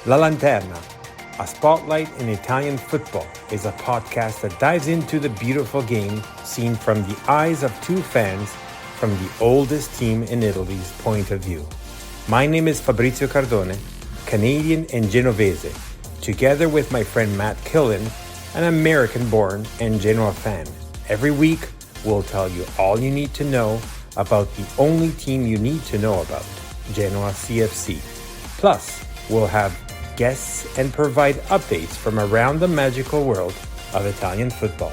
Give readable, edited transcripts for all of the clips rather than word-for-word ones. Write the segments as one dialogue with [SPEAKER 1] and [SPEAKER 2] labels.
[SPEAKER 1] La Lanterna, a spotlight in Italian football, is a podcast that dives into the beautiful game seen from the eyes of two fans from the oldest team in Italy's point of view. My name is Fabrizio Cardone, Canadian and Genovese, together with my friend Matt Killen, an American-born and Genoa fan. Every week, we'll tell you all you need to know about the only team you need to know about, Genoa CFC. Plus, we'll have guests and provide updates from around the magical world of Italian football.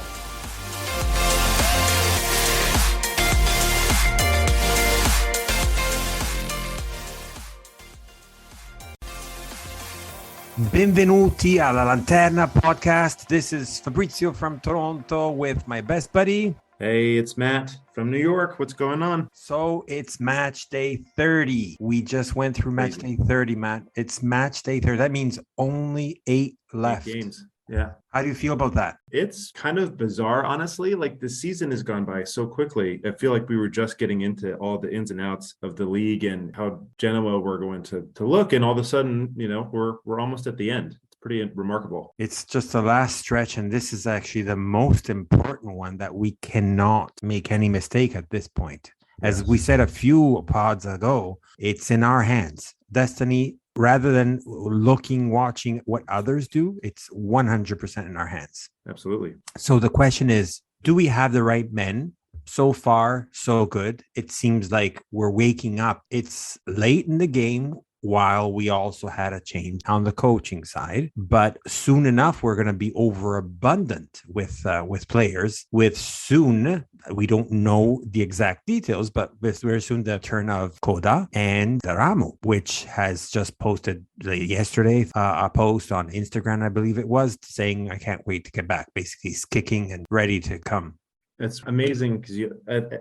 [SPEAKER 1] Benvenuti alla Lanterna podcast. This is Fabrizio from Toronto with my best buddy.
[SPEAKER 2] Hey, it's Matt from New York. What's going on?
[SPEAKER 1] So it's match day 30. We just went through match day 30, Matt. It's match day 30. That means only 8 left.
[SPEAKER 2] 8 games. Yeah.
[SPEAKER 1] How do you feel about that?
[SPEAKER 2] It's kind of bizarre, honestly. Like, the season has gone by so quickly. I feel like we were just getting into all the ins and outs of the league and how Genoa were going to look. And all of a sudden, we're almost at the end. Pretty remarkable.
[SPEAKER 1] It's just the last stretch, and this is actually the most important one that we cannot make any mistake at this point. As we said a few pods ago, it's in our hands. Destiny, rather than watching what others do, it's 100% in our hands.
[SPEAKER 2] Absolutely.
[SPEAKER 1] So the question is, do we have the right men? So far, so good. It seems like we're waking up. It's late in the game, while we also had a change on the coaching side. But soon enough, we're going to be overabundant with players. With soon, we don't know the exact details, but with very soon the turn of Coda and Ramu, which has just posted yesterday a post on Instagram, I believe it was, saying, I can't wait to get back. Basically, he's kicking and ready to come.
[SPEAKER 2] It's amazing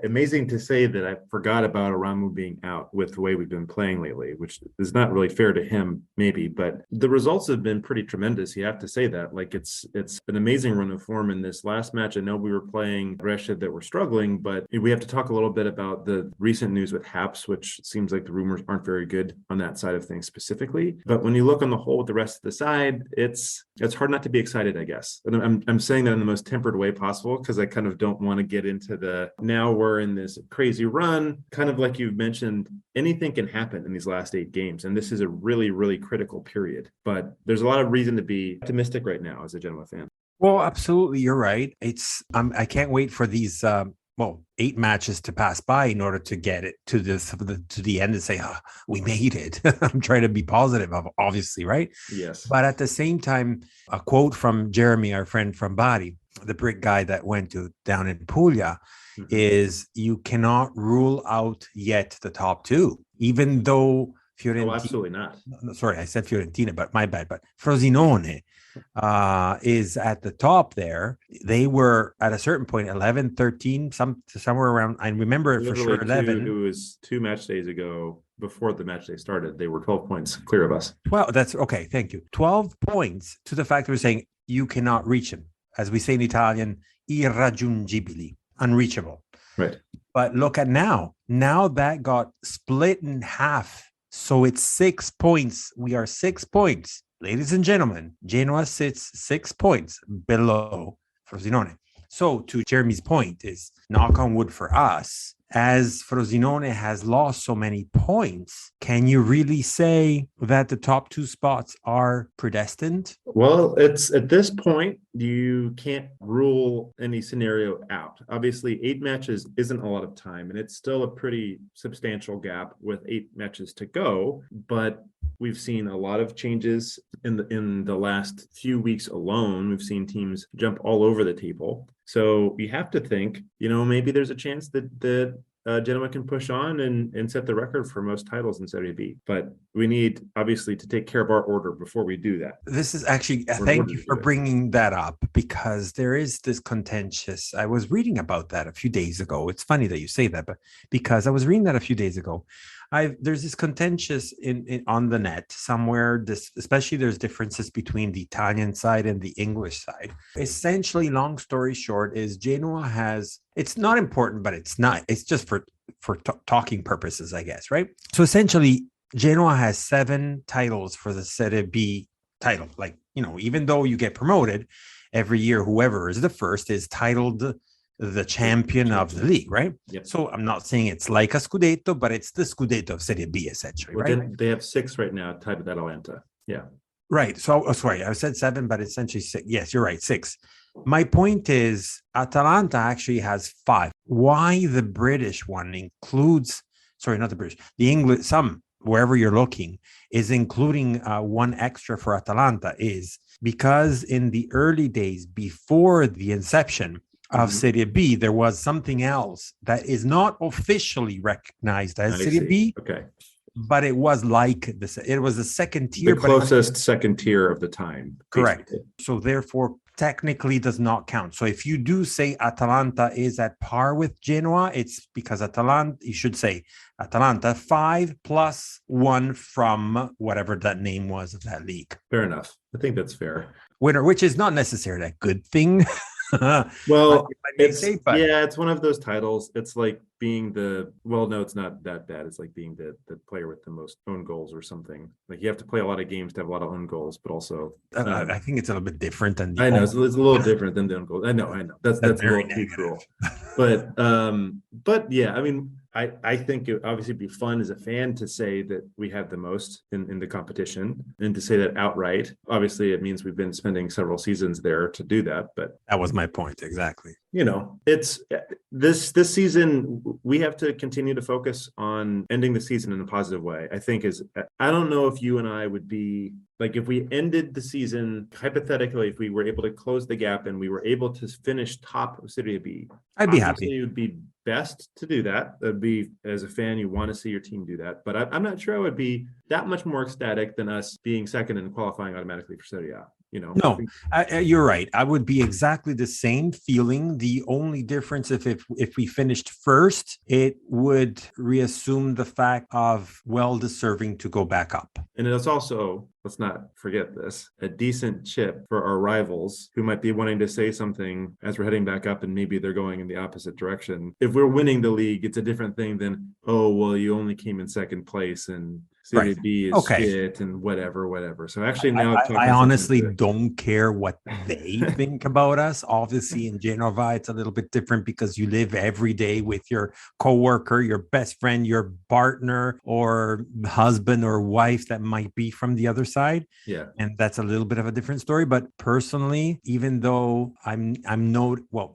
[SPEAKER 2] amazing to say that I forgot about Aramu being out with the way we've been playing lately, which is not really fair to him, maybe, but the results have been pretty tremendous. You have to say that. Like, it's an amazing run of form in this last match. I know we were playing Brescia that were struggling, but we have to talk a little bit about the recent news with Haps, which seems like the rumors aren't very good on that side of things specifically. But when you look on the whole with the rest of the side, it's hard not to be excited, I guess. And I'm saying that in the most tempered way possible, because I kind of don't want to get into now we're in this crazy run, kind of like you've mentioned. Anything can happen in these last 8 games, and this is a really, really critical period. But there's a lot of reason to be optimistic right now as a Genoa fan.
[SPEAKER 1] Well, absolutely, you're right. It's I can't wait for these 8 matches to pass by in order to get it to the end and say, we made it. I'm trying to be positive, obviously, right?
[SPEAKER 2] Yes.
[SPEAKER 1] But at the same time, a quote from Jeremy, our friend from Bari, the brick guy that went down in Puglia, is you cannot rule out yet the top 2, even though Fiorentina.
[SPEAKER 2] Oh, absolutely not.
[SPEAKER 1] Sorry, I said Fiorentina, but my bad. But Frosinone is at the top there. They were at a certain point 11, 13, somewhere around. I remember it for sure. 11.
[SPEAKER 2] It was 2 match days ago. Before the match day started, they were 12 points clear of us.
[SPEAKER 1] 12. That's okay. Thank you. 12 points to the fact that we're saying you cannot reach them. As we say in Italian, irraggiungibili, unreachable.
[SPEAKER 2] Right.
[SPEAKER 1] But look at now. Now that got split in half. So it's 6 points. We are 6 points. Ladies and gentlemen, Genoa sits 6 points below Frosinone. So to Jeremy's point is, knock on wood for us, as Frosinone has lost so many points, can you really say that the top 2 spots are predestined?
[SPEAKER 2] Well, it's at this point, you can't rule any scenario out. Obviously, 8 matches isn't a lot of time, and it's still a pretty substantial gap with 8 matches to go. But we've seen a lot of changes in the last few weeks alone. We've seen teams jump all over the table. So you have to think, maybe there's a chance that Genoa can push on and set the record for most titles in Serie B. But we need, obviously, to take care of our order before we do that.
[SPEAKER 1] This is actually, thank you for bringing that up, because there is this contentious, I was reading about that a few days ago. It's funny that you say that, but because I was reading that a few days ago, there's this contentious in on the net somewhere, especially there's differences between the Italian side and the English side. Essentially, long story short, is Genoa has, it's not important, but it's just for talking purposes, I guess, right? So essentially, Genoa has 7 titles for the Serie B title. Like, even though you get promoted every year, whoever is the first is titled the champion of the league, right?
[SPEAKER 2] Yep.
[SPEAKER 1] So I'm not saying it's like a Scudetto, but it's the Scudetto of Serie B, essentially, right?
[SPEAKER 2] They have 6 right now tied with Atalanta. Yeah.
[SPEAKER 1] Right. So, sorry, I said 7, but essentially 6. Yes, you're right, 6. My point is, Atalanta actually has 5. Why the British one includes, sorry, not the British, the English, some, wherever you're looking, is including one extra for Atalanta is because in the early days before the inception of Serie B, there was something else that is not officially recognized as Serie B.
[SPEAKER 2] Okay.
[SPEAKER 1] But it was like this. It was a second tier.
[SPEAKER 2] The closest second tier of the time.
[SPEAKER 1] Correct. Basically. So therefore, technically does not count. So if you do say Atalanta is at par with Genoa, it's because you should say Atalanta 5 plus 1 from whatever that name was of that league.
[SPEAKER 2] Fair enough. I think that's fair.
[SPEAKER 1] Winner, which is not necessarily a good thing.
[SPEAKER 2] Well, it's one of those titles. It's like being no, it's not that bad. It's like being the player with the most own goals or something. Like you have to play a lot of games to have a lot of own goals, but also
[SPEAKER 1] I think it's a little bit different than
[SPEAKER 2] I know it's a little different than the own goals. I know. That's a little too cruel. But yeah, I mean, I think it obviously be fun as a fan to say that we have the most in the competition, and to say that outright. Obviously, it means we've been spending several seasons there to do that. But
[SPEAKER 1] that was my point exactly.
[SPEAKER 2] It's this season we have to continue to focus on ending the season in a positive way. I don't know if you and I would be like, if we ended the season hypothetically, if we were able to close the gap and we were able to finish top of Serie B,
[SPEAKER 1] I'd be happy.
[SPEAKER 2] It would be best to do that. That'd be, as a fan, you want to see your team do that. But I'm not sure I would be that much more ecstatic than us being second and qualifying automatically for Serie A.
[SPEAKER 1] No, you're right. I would be exactly the same feeling. The only difference, if we finished first, it would reassume the fact of well-deserving to go back up.
[SPEAKER 2] And it's also, let's not forget this, a decent chip for our rivals who might be wanting to say something as we're heading back up, and maybe they're going in the opposite direction. If we're winning the league, it's a different thing than, oh, well, you only came in second place and Serie B is shit and whatever. So actually now
[SPEAKER 1] I honestly don't care what they think about us. Obviously in Genova, it's a little bit different because you live every day with your coworker, your best friend, your partner or husband or wife that might be from the other side.
[SPEAKER 2] Yeah.
[SPEAKER 1] And that's a little bit of a different story. But personally, even though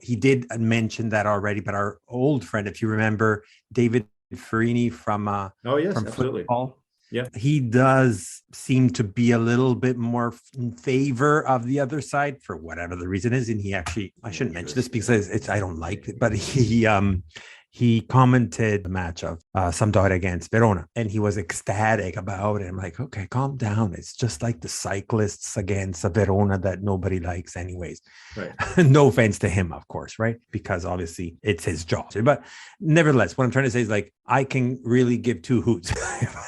[SPEAKER 1] he did mention that already, but our old friend, if you remember, David Farini from
[SPEAKER 2] absolutely.
[SPEAKER 1] Football.
[SPEAKER 2] Yeah,
[SPEAKER 1] he does seem to be a little bit more in favor of the other side for whatever the reason is. And he actually, I shouldn't mention this because I don't like it, but he commented the match of Sampdoria against Verona, and he was ecstatic about it. I'm like, okay, calm down. It's just like the cyclists against a Verona that nobody likes anyways.
[SPEAKER 2] Right.
[SPEAKER 1] No offense to him, of course, right? Because obviously it's his job. But nevertheless, what I'm trying to say is like, I can really give 2 hoots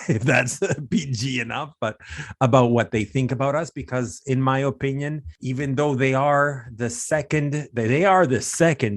[SPEAKER 1] if that's PG enough, but about what they think about us, because in my opinion, even though they are the second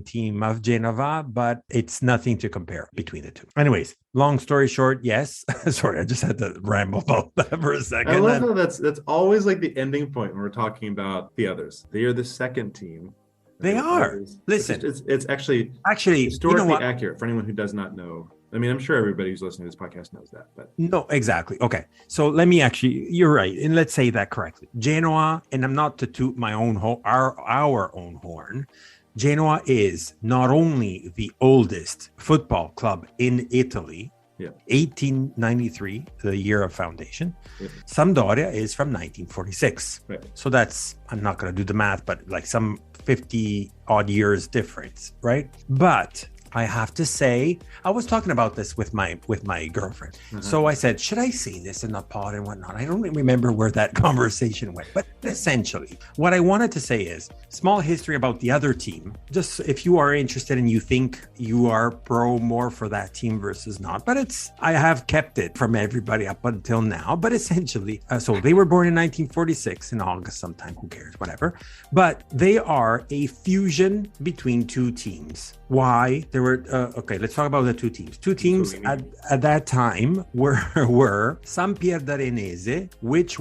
[SPEAKER 1] team of Genova, but it's nothing to compare between the two. Anyways, long story short, yes. Sorry, I just had to ramble about that for a second.
[SPEAKER 2] I love how that's always like the ending point when we're talking about the others. They are the second team.
[SPEAKER 1] They are. Listen,
[SPEAKER 2] it's actually historically accurate for anyone who does not know. I mean, I'm sure everybody who's listening to this podcast knows that, but
[SPEAKER 1] no, exactly. Okay, so let me you're right, and let's say that correctly. Genoa, and I'm not to toot my own our own horn. Genoa is not only the oldest football club in Italy.
[SPEAKER 2] Yeah.
[SPEAKER 1] 1893, the year of foundation.
[SPEAKER 2] Yep.
[SPEAKER 1] Sampdoria is from 1946.
[SPEAKER 2] Right.
[SPEAKER 1] So that's, I'm not going to do the math, but like some 50 odd years difference, right? But I have to say, I was talking about this with my girlfriend. Mm-hmm. So I said, should I say this in the pod and whatnot? I don't remember where that conversation went, but essentially what I wanted to say is small history about the other team. Just if you are interested and you think you are more for that team versus not, but I have kept it from everybody up until now, but essentially, so they were born in 1946 in August sometime, who cares, whatever. But they are a fusion between 2 teams. Why? There were okay. Let's talk about the two teams. Two teams at that time were Sampierdarenese, which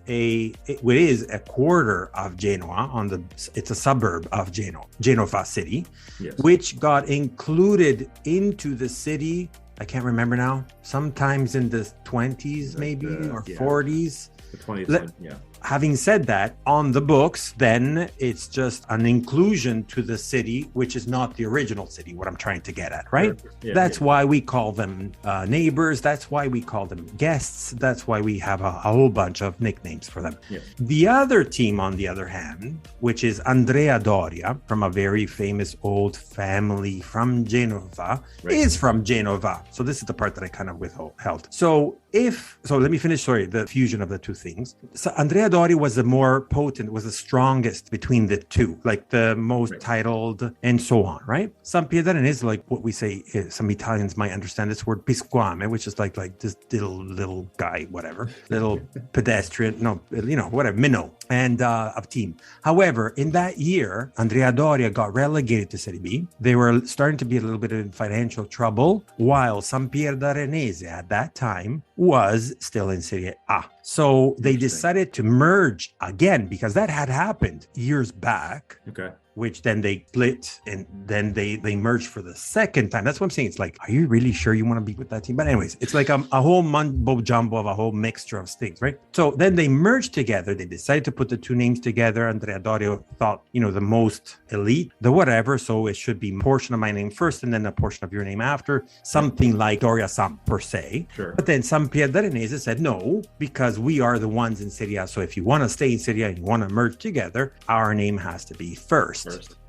[SPEAKER 1] is a quarter of Genoa it's a suburb of Genova city, yes, which got included into the city. I can't remember now. Sometimes in the 20s, maybe or 40s.
[SPEAKER 2] The 20s, yeah.
[SPEAKER 1] Having said that, on the books, then it's just an inclusion to the city, which is not the original city, what I'm trying to get at, right? Yeah, that's why we call them neighbors. That's why we call them guests. That's why we have a whole bunch of nicknames for them. Yeah. The other team, on the other hand, which is Andrea Doria, from a very famous old family from Genova, is from Genova. So this is the part that I kind of withheld. So let me finish, the fusion of the two things. So Andrea Doria was the more potent, was the strongest between the two, like the most titled and so on, right? Sampierdarenese is like what we say, some Italians might understand this word pisquame, which is like this little guy, whatever, little pedestrian, whatever, minnow, and of team. However, in that year, Andrea Doria got relegated to Serie B. They were starting to be a little bit in financial trouble, while Sampierdarenese at that time was still in Serie A. So they decided to merge again because that had happened years back. Okay. Which then they split and then they merged for the second time. That's what I'm saying. It's like, are you really sure you want to be with that team? But anyways, it's like a whole mumbo jumbo of a whole mixture of things, right? So then they merged together. They decided to put the two names together. Andrea Doria thought, the most elite, the whatever. So it should be a portion of my name first and then a portion of your name after. Something like Doria Samp per se. Sure. But then Sampierdarenese said, no, because we are the ones in Serie A. So if you want to stay in Serie A and you want to merge together, our name has to be first.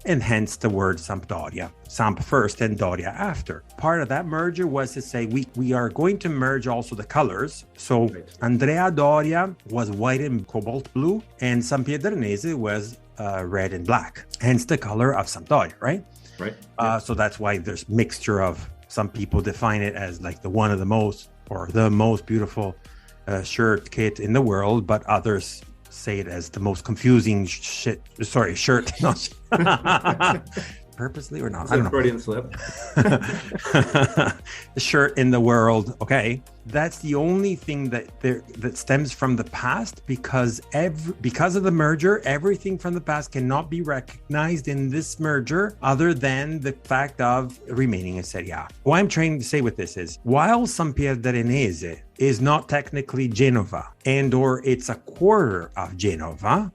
[SPEAKER 1] And hence the word Sampdoria. Samp first and Doria after. Part of that merger was to say we are going to merge also the colors. So Andrea Doria was white and cobalt blue, and Sampierdarenese was red and black. Hence the color of Sampdoria, right? Right. So that's why there's mixture of, some people define it as like the one of the most or the most beautiful shirt kit in the world, but others say it as the most confusing shirt. Purposely or not? I don't know.
[SPEAKER 2] Freudian slip.
[SPEAKER 1] Shirt in the world. Okay. That's the only thing that stems from the past because of the merger, everything from the past cannot be recognized in this merger other than the fact of remaining in Serie A. What I'm trying to say with this is, while Sampierdarenese is not technically Genova or it's a quarter of Genova,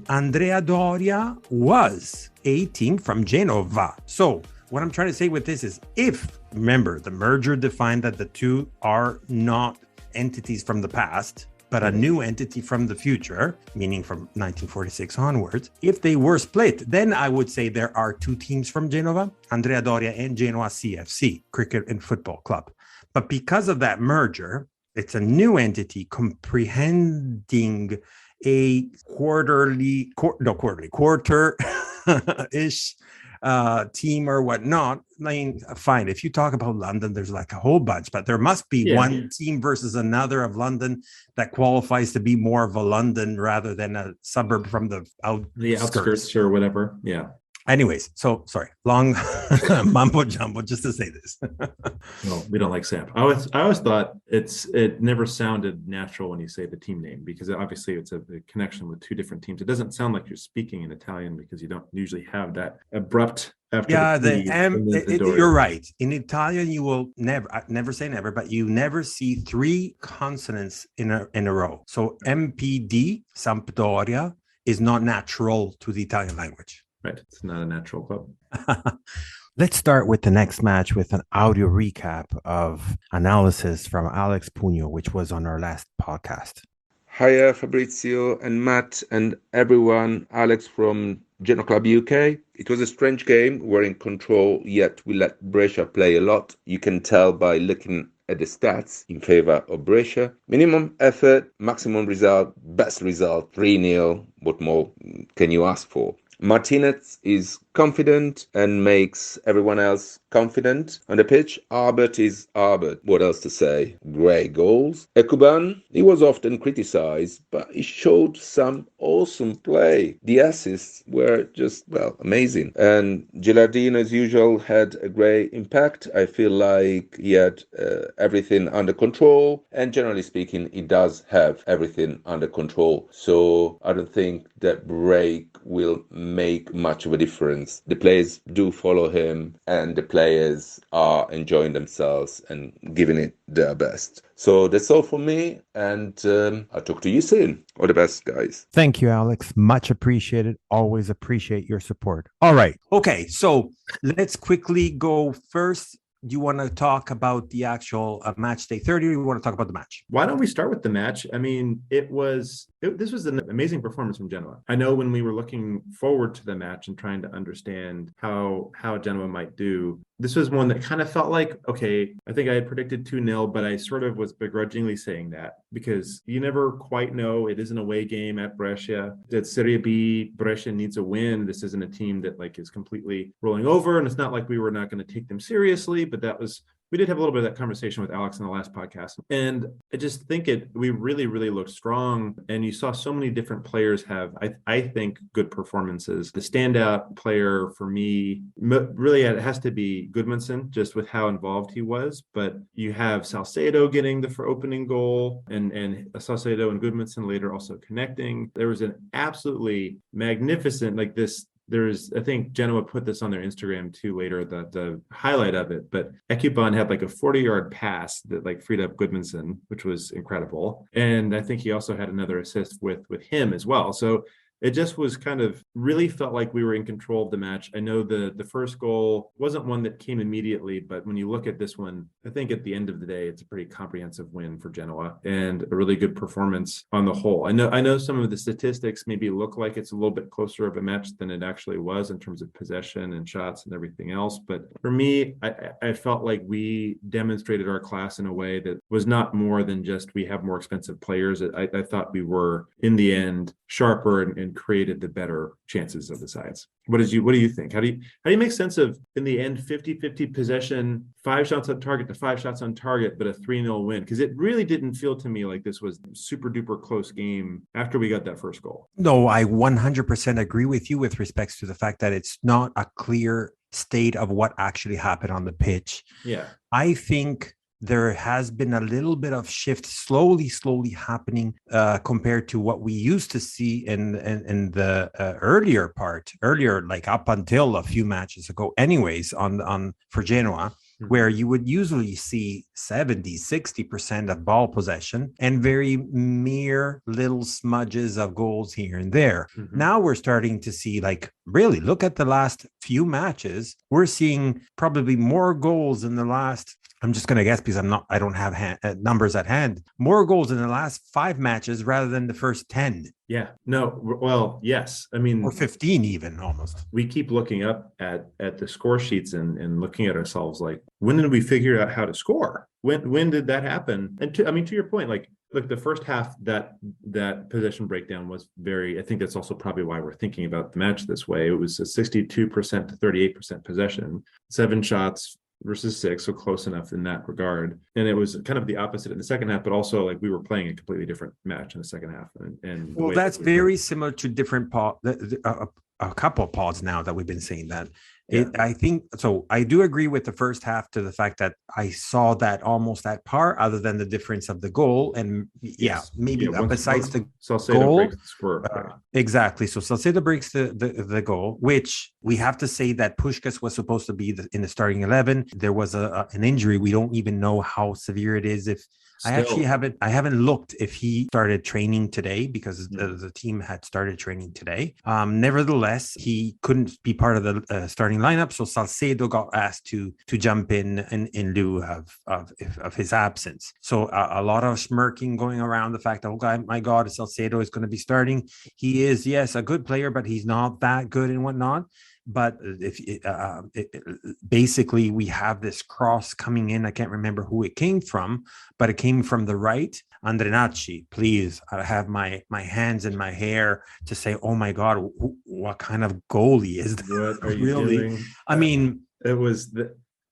[SPEAKER 1] Andrea Doria was a team from Genova. So what I'm trying to say with this is, remember, the merger defined that the two are not entities from the past, but a new entity from the future, meaning from 1946 onwards. If they were split, then I would say there are two teams from Genova, Andrea Doria and Genoa CFC, Cricket and Football Club. But because of that merger, it's a new entity comprehending a quarter-ish team or whatnot. I mean, fine. If you talk about London, there's like a whole bunch, but there must be one team versus another of London that qualifies to be more of a London rather than a suburb from the outskirts
[SPEAKER 2] or whatever. Yeah.
[SPEAKER 1] Anyways, so sorry, long mumbo jumbo just to say this.
[SPEAKER 2] No, we don't like Samp. I always thought it never sounded natural when you say the team name, because obviously it's a connection with two different teams. It doesn't sound like you're speaking in Italian because you don't usually have that abrupt after.
[SPEAKER 1] Yeah, you're right. In Italian, you will never say never, but you never see three consonants in a row. So MPD, Sampdoria, is not natural to the Italian language.
[SPEAKER 2] Right. It's not a natural club.
[SPEAKER 1] Let's start with the next match with an audio recap of analysis from Alex Pugno, which was on our last podcast.
[SPEAKER 3] Hiya, Fabrizio and Matt and everyone. Alex from Genoa Club UK. It was a strange game. We're in control, yet we let Brescia play a lot. You can tell by looking at the stats in favor of Brescia. Minimum effort, maximum result, best result, 3-0. What more can you ask for? Martinez is confident and makes everyone else confident on the pitch. Albert is Albert. What else to say? Great goals. Ekuban, he was often criticized, but he showed some awesome play. The assists were just, well, amazing. And Gilardino, as usual, had a great impact. I feel like he had everything under control. And generally speaking, he does have everything under control. So I don't think that break will make much of a difference. The players do follow him, and the players are enjoying themselves and giving it their best. So that's all for me, and I'll talk to you soon. All the best, guys.
[SPEAKER 1] Thank you, Alex. Much appreciated. Always appreciate your support. All right. Okay. So let's quickly go first. Do you want to talk about the actual match day 30, or do you want to talk about the match?
[SPEAKER 2] Why don't we start with the match? I mean, this was an amazing performance from Genoa. I know when we were looking forward to the match and trying to understand how Genoa might do, this was one that kind of felt like, okay, I think I had predicted 2-0, but I sort of was begrudgingly saying that because you never quite know. It is an away game at Brescia. It's Serie B. Brescia needs a win. This isn't a team that like is completely rolling over, and it's not like we were not going to take them seriously, but we did have a little bit of that conversation with Alex in the last podcast. And I just think we really, really looked strong. And you saw so many different players have, I think, good performances. The standout player for me, really, it has to be Goodmanson, just with how involved he was. But you have Salcedo getting the opening goal, and Salcedo and Goodmanson later also connecting. There was an absolutely magnificent, like this, I think Genoa put this on their Instagram too later, the highlight of it, but Ekuban had like a 40-yard pass that like freed up Goodmanson, which was incredible. And I think he also had another assist with him as well. So it just was kind of really felt like we were in control of the match. I know the first goal wasn't one that came immediately, but when you look at this one, I think at the end of the day, it's a pretty comprehensive win for Genoa and a really good performance on the whole. I know some of the statistics maybe look like it's a little bit closer of a match than it actually was in terms of possession and shots and everything else. But for me, I felt like we demonstrated our class in a way that was not more than just we have more expensive players. I thought we were, in the end, sharper and created the better chances of the sides. What do you think? How do you make sense of, in the end, 50-50 possession, 5 shots on target to 5 shots on target, but a 3-0 win? Because it really didn't feel to me like this was a super duper close game after we got that first goal.
[SPEAKER 1] No, I 100% agree with you with respects to the fact that it's not a clear state of what actually happened on the pitch.
[SPEAKER 2] Yeah.
[SPEAKER 1] I think there has been a little bit of shift slowly happening compared to what we used to see in the earlier, like up until a few matches ago anyways, on for Genoa, where you would usually see 70-60% of ball possession and very mere little smudges of goals here and there. Now we're starting to see, like, really look at the last few matches, we're seeing probably more goals in the last, I'm just going to guess because I don't have numbers at hand, more goals in the last 5 matches rather than the first 10.
[SPEAKER 2] Yeah, no, well, yes. I mean,
[SPEAKER 1] or 15 even almost.
[SPEAKER 2] We keep looking up at the score sheets and looking at ourselves like, when did we figure out how to score? When did that happen? And to your point, like the first half, that possession breakdown was I think that's also probably why we're thinking about the match this way. It was a 62% to 38% possession, 7 shots versus 6, so close enough in that regard. And it was kind of the opposite in the second half, but also like we were playing a completely different match in the second half. And
[SPEAKER 1] well, that's very similar to different a couple of pods now that we've been saying that. Yeah. I think so. I do agree with the first half to the fact that I saw that almost at par, other than the difference of the goal. And besides the
[SPEAKER 2] Salcedo
[SPEAKER 1] goal,
[SPEAKER 2] breaks the score.
[SPEAKER 1] Exactly. So Salcedo breaks the goal, which we have to say that Puskás was supposed to be in the starting 11. There was an injury. We don't even know how severe it is. I haven't looked if he started training today, because the team had started training today. Nevertheless, he couldn't be part of the starting lineup, so Salcedo got asked to jump in lieu of his absence. So a lot of smirking going around the fact that, oh my God, Salcedo is going to be starting. He is, yes, a good player, but he's not that good and whatnot. But basically, we have this cross coming in. I can't remember who it came from, but it came from the right. Andrenacci, please, I have my hands in my hair to say, oh my God, what kind of goalie is that?
[SPEAKER 2] What are you
[SPEAKER 1] Really?
[SPEAKER 2] doing?
[SPEAKER 1] I mean,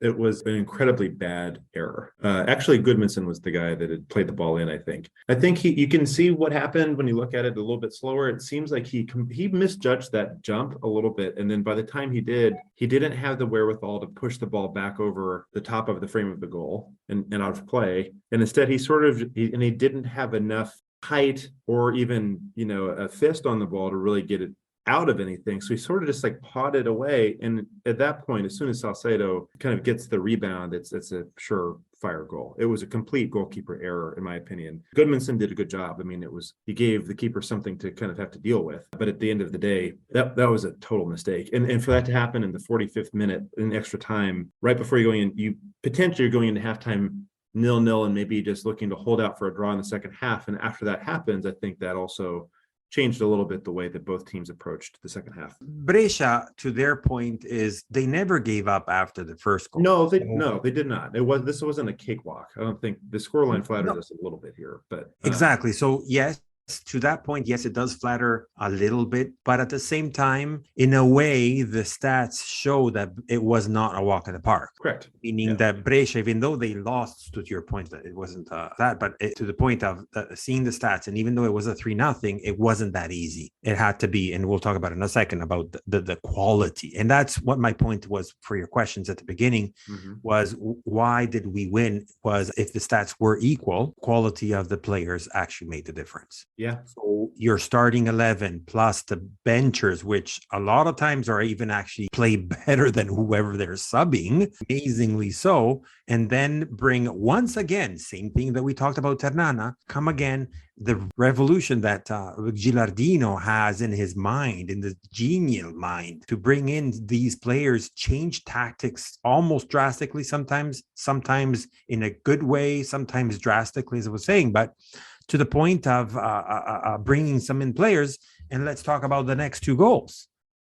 [SPEAKER 2] It was an incredibly bad error. Actually, Goodmanson was the guy that had played the ball in. I think you can see what happened when you look at it a little bit slower. It seems like he misjudged that jump a little bit, and then by the time he didn't have the wherewithal to push the ball back over the top of the frame of the goal and out of play. And instead, he didn't have enough height or even a fist on the ball to really get it out of anything. So he sort of just like pawed it away. And at that point, as soon as Salcedo kind of gets the rebound, it's a surefire goal. It was a complete goalkeeper error, in my opinion. Goodmanson did a good job. I mean, he gave the keeper something to kind of have to deal with. But at the end of the day, that was a total mistake. And for that to happen in the 45th minute, in extra time, right before you're going in, you potentially are going into halftime 0-0 and maybe just looking to hold out for a draw in the second half. And after that happens, I think that also changed a little bit the way that both teams approached the second half.
[SPEAKER 1] Brescia, to their point, is they never gave up after the first goal.
[SPEAKER 2] No, they did not. This wasn't a cakewalk. I don't think the scoreline flattered us a little bit here, but
[SPEAKER 1] exactly. So yes, to that point, yes, it does flatter a little bit, but at the same time, in a way, the stats show that it was not a walk in the park.
[SPEAKER 2] Correct.
[SPEAKER 1] Meaning that Brescia, even though they lost, to your point, that it wasn't that, but to the point of seeing the stats, and even though it was a 3-0, it wasn't that easy. It had to be, and we'll talk about it in a second, about the quality. And that's what my point was for your questions at the beginning, was why did we win? Was if the stats were equal, quality of the players actually made the difference.
[SPEAKER 2] Yeah.
[SPEAKER 1] So your starting 11 plus the benchers, which a lot of times are even actually play better than whoever they're subbing, amazingly so. And then bring, once again, same thing that we talked about Ternana, come again, the revolution that Gilardino has in his mind, in the genial mind, to bring in these players, change tactics almost drastically, sometimes in a good way, sometimes drastically, as I was saying, but to the point of bringing some in players. And let's talk about the next two goals.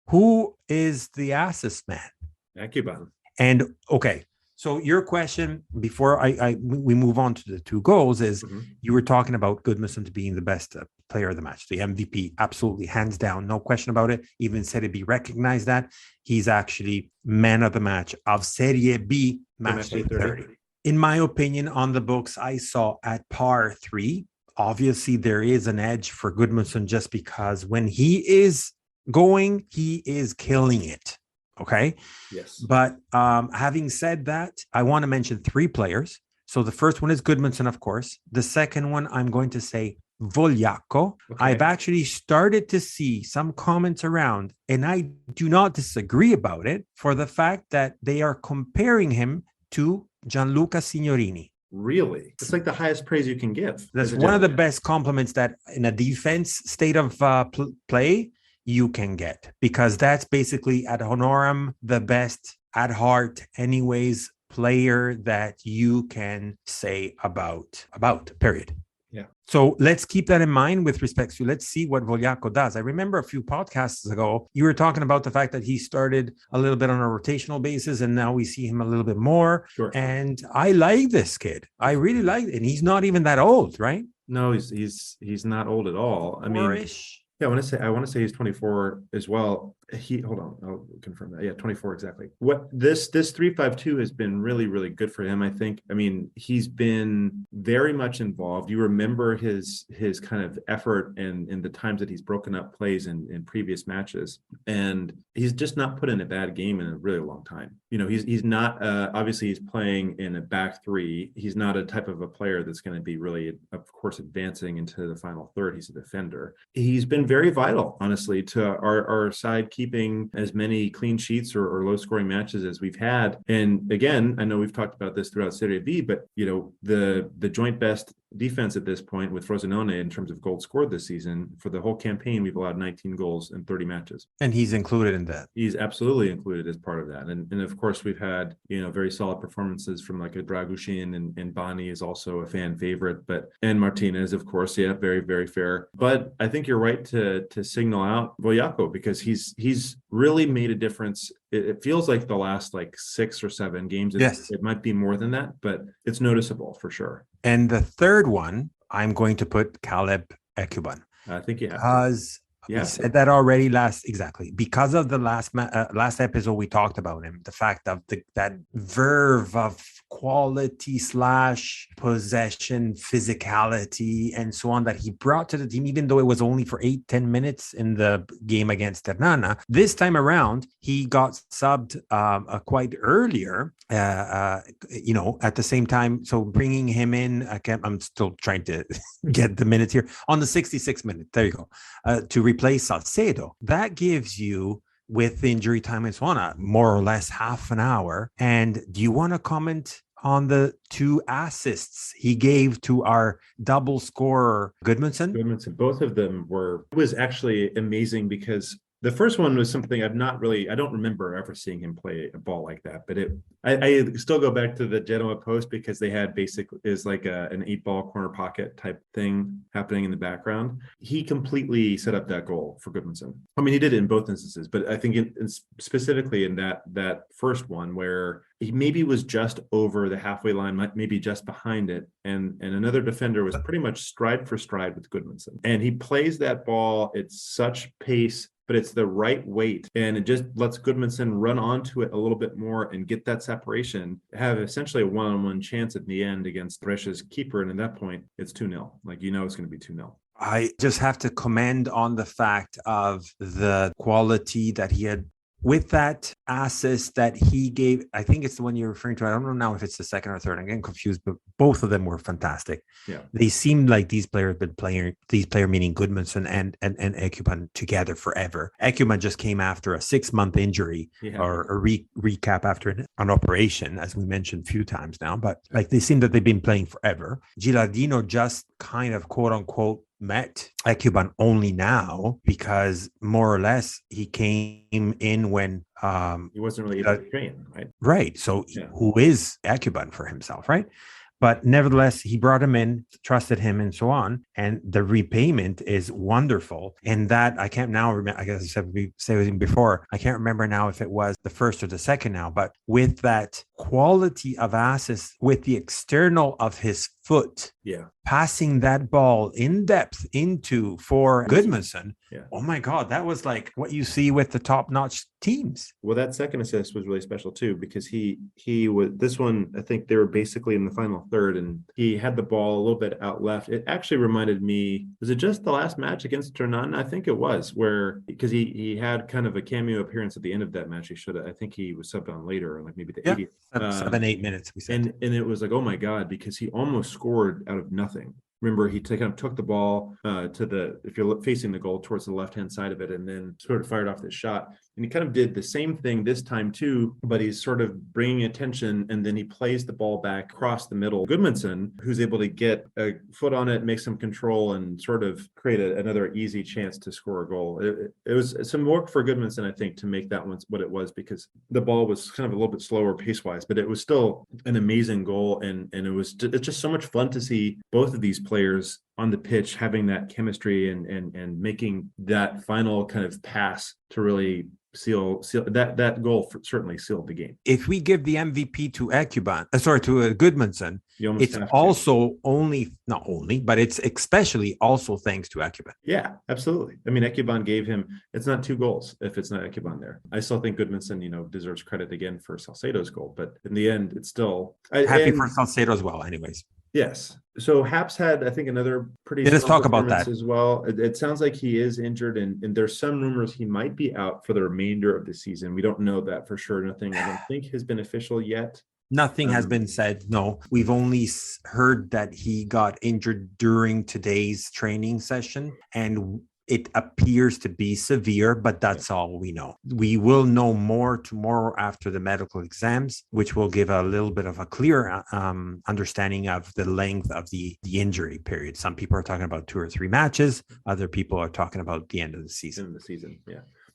[SPEAKER 1] Who is the assist man?
[SPEAKER 2] Ekuban.
[SPEAKER 1] And okay, so your question before we move on to the two goals is you were talking about Goodmanson being the best player of the match, the MVP, absolutely, hands down, no question about it. Even Serie B recognized that. He's actually man of the match of Serie B, match day 30. In my opinion, on the books, I saw at par 3. Obviously, there is an edge for Goodmanson just because when he is going, he is killing it. Okay.
[SPEAKER 2] Yes.
[SPEAKER 1] But having said that, I want to mention 3 players. So the first one is Goodmanson, of course. The second one, I'm going to say Vogliacco. Okay. I've actually started to see some comments around, and I do not disagree about it, for the fact that they are comparing him to Gianluca Signorini.
[SPEAKER 2] Really? It's like the highest praise you can give.
[SPEAKER 1] That's one of the best compliments that in a defense state of play you can get, because that's basically ad honorem the best at heart anyways player that you can say about period.
[SPEAKER 2] Yeah.
[SPEAKER 1] So let's keep that in mind with respect to, let's see what Vogliacco does. I remember a few podcasts ago, you were talking about the fact that he started a little bit on a rotational basis, and now we see him a little bit more.
[SPEAKER 2] Sure.
[SPEAKER 1] And I like this kid. I really like it. And he's not even that old, right?
[SPEAKER 2] No, he's not old at all. I mean, yeah, I want to say he's 24 as well. Hold on, I'll confirm that. Yeah, 24 exactly. What this 3-5-2 has been really, really good for him, I think. I mean, he's been very much involved. You remember his kind of effort and the times that he's broken up plays in previous matches, and he's just not put in a bad game in a really long time. You know, he's not obviously he's playing in a back 3. He's not a type of a player that's going to be really, of course, advancing into the final third. He's a defender. He's been very vital, honestly, to our side keeping as many clean sheets or low scoring matches as we've had. And again, I know we've talked about this throughout Serie B, but you know, the joint best defense at this point with Frosinone in terms of goals scored this season, for the whole campaign, we've allowed 19 goals in 30 matches.
[SPEAKER 1] And he's included in that.
[SPEAKER 2] He's absolutely included as part of that. And of course, we've had, you know, very solid performances from like a Dragushin, and Bani is also a fan favorite, and Martinez, of course, yeah, very, very fair. But I think you're right to signal out Vogliacco, because he's really made a difference. It feels like the last like 6 or 7 games.
[SPEAKER 1] Yes.
[SPEAKER 2] It might be more than that, but it's noticeable for sure.
[SPEAKER 1] And the third one, I'm going to put Caleb Ekuban.
[SPEAKER 2] I think you have
[SPEAKER 1] because
[SPEAKER 2] Yeah.
[SPEAKER 1] We said that already exactly because of the last episode we talked about him, the fact of that verve of quality / possession, physicality, and so on that he brought to the team, even though it was only for 8-10 minutes in the game against Ternana. This time around, he got subbed quite earlier, at the same time. So bringing him in, I'm still trying to get the minutes here on the 66th minute. There you go. To replace Salcedo. That gives you, with injury time and so on, more or less half an hour. And do you want to comment on the 2 assists he gave to our double scorer, Goodmanson?
[SPEAKER 2] Both of them was actually amazing, because the first one was something I don't remember ever seeing him play a ball like that. But I still go back to the Genoa post, because they had is like an 8-ball corner pocket type thing happening in the background. He completely set up that goal for Goodmanson. I mean, he did it in both instances, but I think specifically in that first one, where he maybe was just over the halfway line, maybe just behind it, and another defender was pretty much stride for stride with Goodmanson. And he plays that ball at such pace, but it's the right weight, and it just lets Goodmanson run onto it a little bit more and get that separation, have essentially a one-on-one chance at the end against Brescia's keeper. And at that point, it's 2-0. Like, it's going to be 2-0.
[SPEAKER 1] I just have to commend on the fact of the quality that he had with that assist that he gave. I think it's the one you're referring to. I don't know now if it's the second or third. I'm getting confused, but both of them were fantastic.
[SPEAKER 2] Yeah.
[SPEAKER 1] They seemed like these players been playing, meaning Goodmanson and Ekuban, together forever. Ekuban just came after a 6-month injury, or a recap after an operation, as we mentioned a few times now, but like they seem that they've been playing forever. Gilardino just kind of quote unquote met Ekuban only now, because more or less he came in when
[SPEAKER 2] he wasn't really able to train, right?
[SPEAKER 1] Right. So who is Ekuban for himself, right? But nevertheless, he brought him in, trusted him, and so on. And the repayment is wonderful. And that I can't now remember. I guess I said before. I can't remember now if it was the first or the second now. But with that quality of assist, with the external of his foot, passing that ball in depth for Goodmanson.
[SPEAKER 2] Yeah.
[SPEAKER 1] Oh my God, that was like what you see with the top-notch teams.
[SPEAKER 2] Well, that second assist was really special too, because he was, this one, I think they were basically in the final third, and he had the ball a little bit out left. It actually reminded me, was it just the last match against Ternana? I think it was, because he had kind of a cameo appearance at the end of that match. I think he was subbed on later, like maybe the 80th.
[SPEAKER 1] 7-8 minutes, we said.
[SPEAKER 2] And it was like, oh my God, because he almost scored out of nothing. Remember, he kind of took the ball if you're facing the goal, towards the left-hand side of it, and then sort of fired off this shot. And he kind of did the same thing this time too, but he's sort of bringing attention, and then he plays the ball back across the middle. Goodmanson, who's able to get a foot on it, make some control, and sort of create another easy chance to score a goal. It was some work for Goodmanson, I think, to make that one what it was, because the ball was kind of a little bit slower pace-wise, but it was still an amazing goal, and it's just so much fun to see both of these players on the pitch having that chemistry and making that final kind of pass to really seal that goal. Certainly sealed the game.
[SPEAKER 1] If we give the MVP to Goodmanson, it's also not only, but it's especially also thanks to Ekuban.
[SPEAKER 2] Yeah, absolutely. I mean, Ekuban gave him, it's not 2 goals if it's not Ekuban there. I still think Goodmanson, deserves credit again for Salcedo's goal, but in the end, it's still
[SPEAKER 1] happy for Salcedo as well. Anyways.
[SPEAKER 2] Yes. So Haps had, I think, another pretty.
[SPEAKER 1] Let's talk about that
[SPEAKER 2] as well. It sounds like he is injured, and there's some rumors he might be out for the remainder of the season. We don't know that for sure. Nothing, I don't think, has been official yet.
[SPEAKER 1] Nothing has been said. No, we've only heard that he got injured during today's training session, and it appears to be severe, but that's all we know. We will know more tomorrow after the medical exams, which will give a little bit of a clear understanding of the length of the injury period. Some people are talking about 2 or 3 matches. Other people are talking about the end of the season.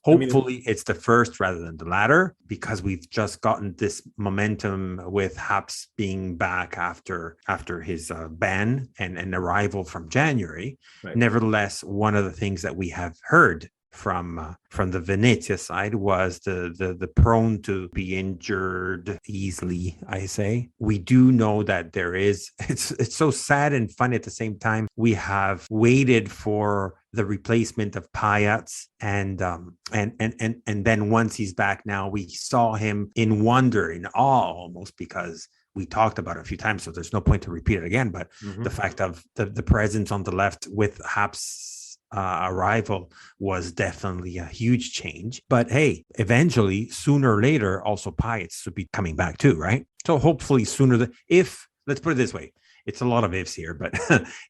[SPEAKER 1] Hopefully it's the first rather than the latter, because we've just gotten this momentum with Haps being back after his ban and arrival from January. Right. Nevertheless, one of the things that we have heard from the Venezia side was the prone to be injured easily, I say. We do know that there is, it's so sad and fun at the same time. We have waited for the replacement of Payet, and then once he's back now, we saw him in wonder, in awe almost, because we talked about it a few times, so there's no point to repeat it again. But the fact of the presence on the left with Hap's arrival was definitely a huge change. But hey, eventually, sooner or later, also Payet should be coming back too, right? So hopefully sooner if, let's put it this way, it's a lot of ifs here, but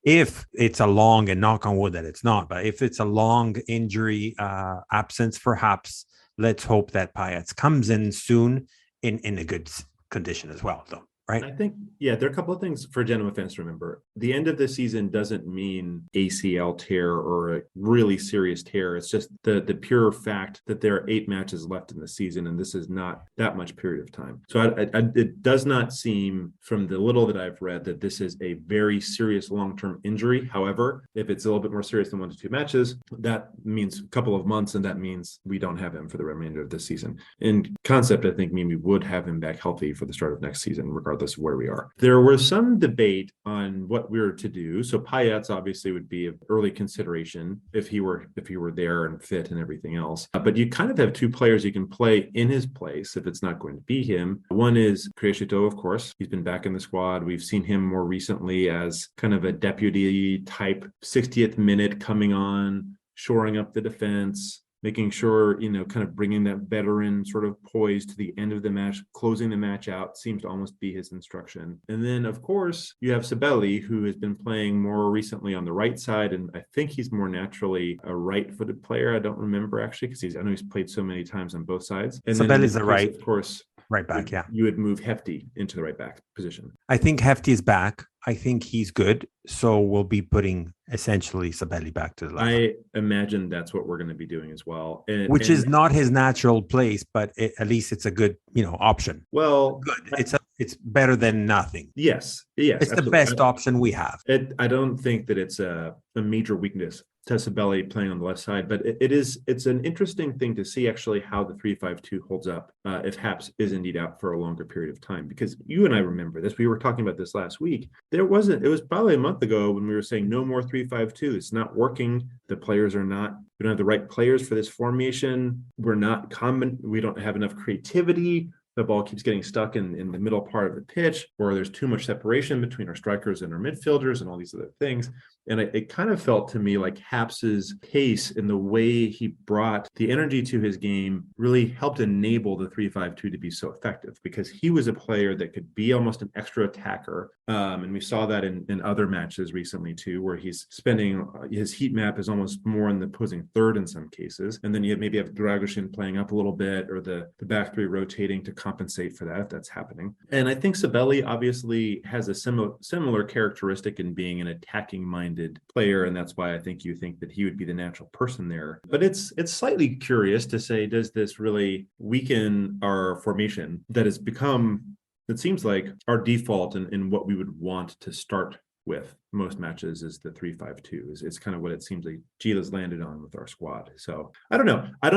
[SPEAKER 1] if it's a long, and knock on wood that it's not, but if it's a long injury absence, perhaps let's hope that Payet comes in soon in a good condition as well, though. Right.
[SPEAKER 2] I think, yeah, there are a couple of things for Genoa fans to remember. The end of the season doesn't mean ACL tear or a really serious tear. It's just the pure fact that there are 8 matches left in the season, and this is not that much period of time. So it does not seem, from the little that I've read, that this is a very serious long-term injury. However, if it's a little bit more serious than 1 to 2 matches, that means a couple of months, and that means we don't have him for the remainder of this season. In concept, I think maybe we would have him back healthy for the start of next season, regardless of where we are. There was some debate on what we were to do. So Payet obviously would be an early consideration if he were there and fit and everything else. But you kind of have 2 players you can play in his place if it's not going to be him. One is Crescito, of course. He's been back in the squad. We've seen him more recently as kind of a deputy type, 60th minute coming on, shoring up the defense, making sure, kind of bringing that veteran sort of poise to the end of the match, closing the match out, seems to almost be his instruction. And then, of course, you have Sabelli, who has been playing more recently on the right side, and I think he's more naturally a right-footed player. I don't remember, actually, because I know he's played so many times on both sides. And
[SPEAKER 1] Sabelli's the right,
[SPEAKER 2] of course,
[SPEAKER 1] right back, yeah.
[SPEAKER 2] You would move Hefty into the right back position.
[SPEAKER 1] I think Hefty is back. I think he's good. So we'll be putting essentially Sabelli back to the left.
[SPEAKER 2] I imagine that's what we're going to be doing as well.
[SPEAKER 1] Which is not his natural place, but at least it's a good, option.
[SPEAKER 2] Well,
[SPEAKER 1] good. It's better than nothing.
[SPEAKER 2] Yes.
[SPEAKER 1] It's
[SPEAKER 2] absolutely.
[SPEAKER 1] the best option we have.
[SPEAKER 2] I don't think that it's a major weakness to Sabelli playing on the left side, but it's an interesting thing to see actually how the 3-5-2 holds up if Haps is indeed out for a longer period of time, because you and I remember this. We were talking about this last week. It was probably a month ago when we were saying no more 3-5-2. It's not working. The players we don't have the right players for this formation. We don't have enough creativity. The ball keeps getting stuck in the middle part of the pitch, or there's too much separation between our strikers and our midfielders and all these other things. And it kind of felt to me like Haps's pace and the way he brought the energy to his game really helped enable the 3-5-2 to be so effective, because he was a player that could be almost an extra attacker. And we saw that in other matches recently too, where he's spending his heat map is almost more in the opposing third in some cases. And then you maybe have Dragoshin playing up a little bit, or the back 3 rotating to compensate for that if that's happening. And I think Sabelli obviously has a similar characteristic in being an attacking-minded player, and that's why I think you think that he would be the natural person there. But it's slightly curious to say, does this really weaken our formation that has become, it seems like, our default in what we would want to start with most matches is the 3-5-2. It's kind of what it seems like Gila's landed on with our squad. So I don't know. I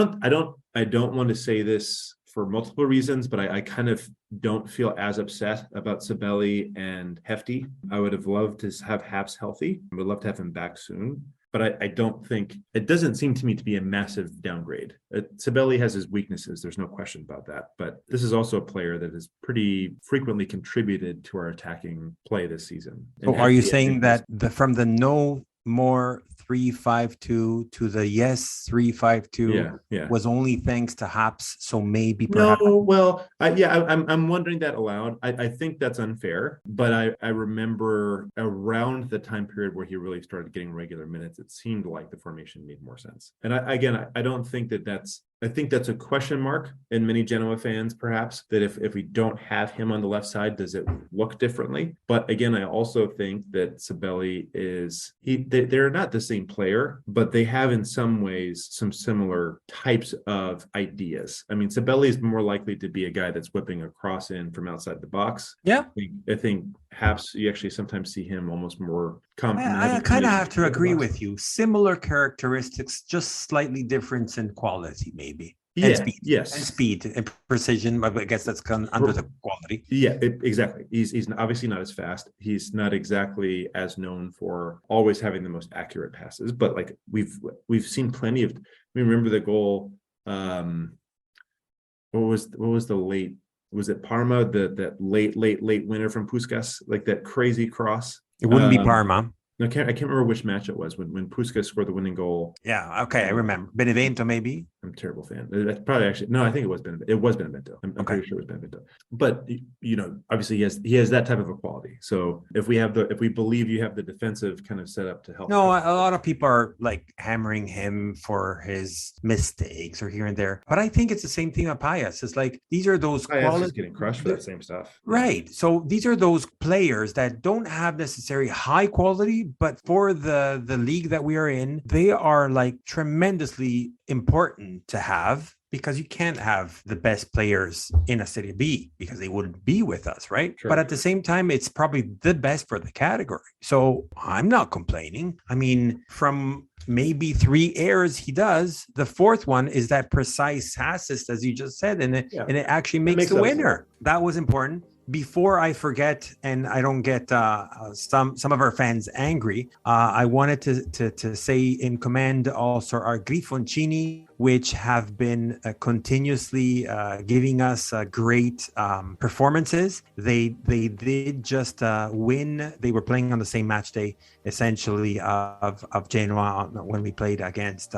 [SPEAKER 2] don't want to say this for multiple reasons, but I kind of don't feel as upset about Sabelli and Hefty. I would have loved to have Haps healthy. I would love to have him back soon. But I don't think, it doesn't seem to me to be a massive downgrade. Sabelli has his weaknesses. There's no question about that. But this is also a player that has pretty frequently contributed to our attacking play this season.
[SPEAKER 1] So are you saying that from the no more 3-5-2 to the yes 3-5-2 was only thanks to Haps? So maybe perhaps.
[SPEAKER 2] No, well, I'm wondering that aloud. I think that's unfair, but I remember around the time period where he really started getting regular minutes, it seemed like the formation made more sense. And I don't think that's. I think that's a question mark in many Genoa fans, perhaps, that if we don't have him on the left side, does it look differently? But again, I also think that Sabelli they're not the same player, but they have in some ways some similar types of ideas. I mean, Sabelli is more likely to be a guy that's whipping a cross in from outside the box.
[SPEAKER 1] Yeah.
[SPEAKER 2] I think Haps, you actually sometimes see him almost more
[SPEAKER 1] I kind of have to agree with you. Similar characteristics, just slightly different in quality, maybe. And
[SPEAKER 2] Yeah,
[SPEAKER 1] speed.
[SPEAKER 2] yes.
[SPEAKER 1] And speed and precision. I guess that's under the quality.
[SPEAKER 2] Yeah, exactly. He's obviously not as fast. He's not exactly as known for always having the most accurate passes, but like we've seen plenty of. Remember the goal. What was the late? Was it Parma? That late winner from Puskás, like that crazy cross.
[SPEAKER 1] It wouldn't be Parma.
[SPEAKER 2] I can't remember which match it was when Puskás scored the winning goal.
[SPEAKER 1] Yeah, okay, I remember. Benevento, maybe.
[SPEAKER 2] I'm a terrible fan. That's probably actually no. I think it was Benevento. It was Benevento. I'm pretty sure it was Benevento. But obviously he has that type of a quality. So if we believe you have the defensive kind of set up to help.
[SPEAKER 1] No, a lot of people are like hammering him for his mistakes or here and there. But I think it's the same thing with Payas. It's like these are those
[SPEAKER 2] Payas is getting crushed for that same stuff.
[SPEAKER 1] Right. So these are those players that don't have necessarily high quality, but for the league that we are in, they are like tremendously important to have, because you can't have the best players in a Serie B because they wouldn't be with us, right?
[SPEAKER 2] Sure.
[SPEAKER 1] But at the same time, it's probably the best for the category. So I'm not complaining. I mean, from maybe 3 errors he does, the fourth one is that precise assist, as you just said, and it actually makes the winner. That was important. Before I forget and I don't get some of our fans angry, I wanted to say in command also our Grifoncini, which have been continuously giving us great performances. They did just win. They were playing on the same match day, essentially, of Genoa when we played against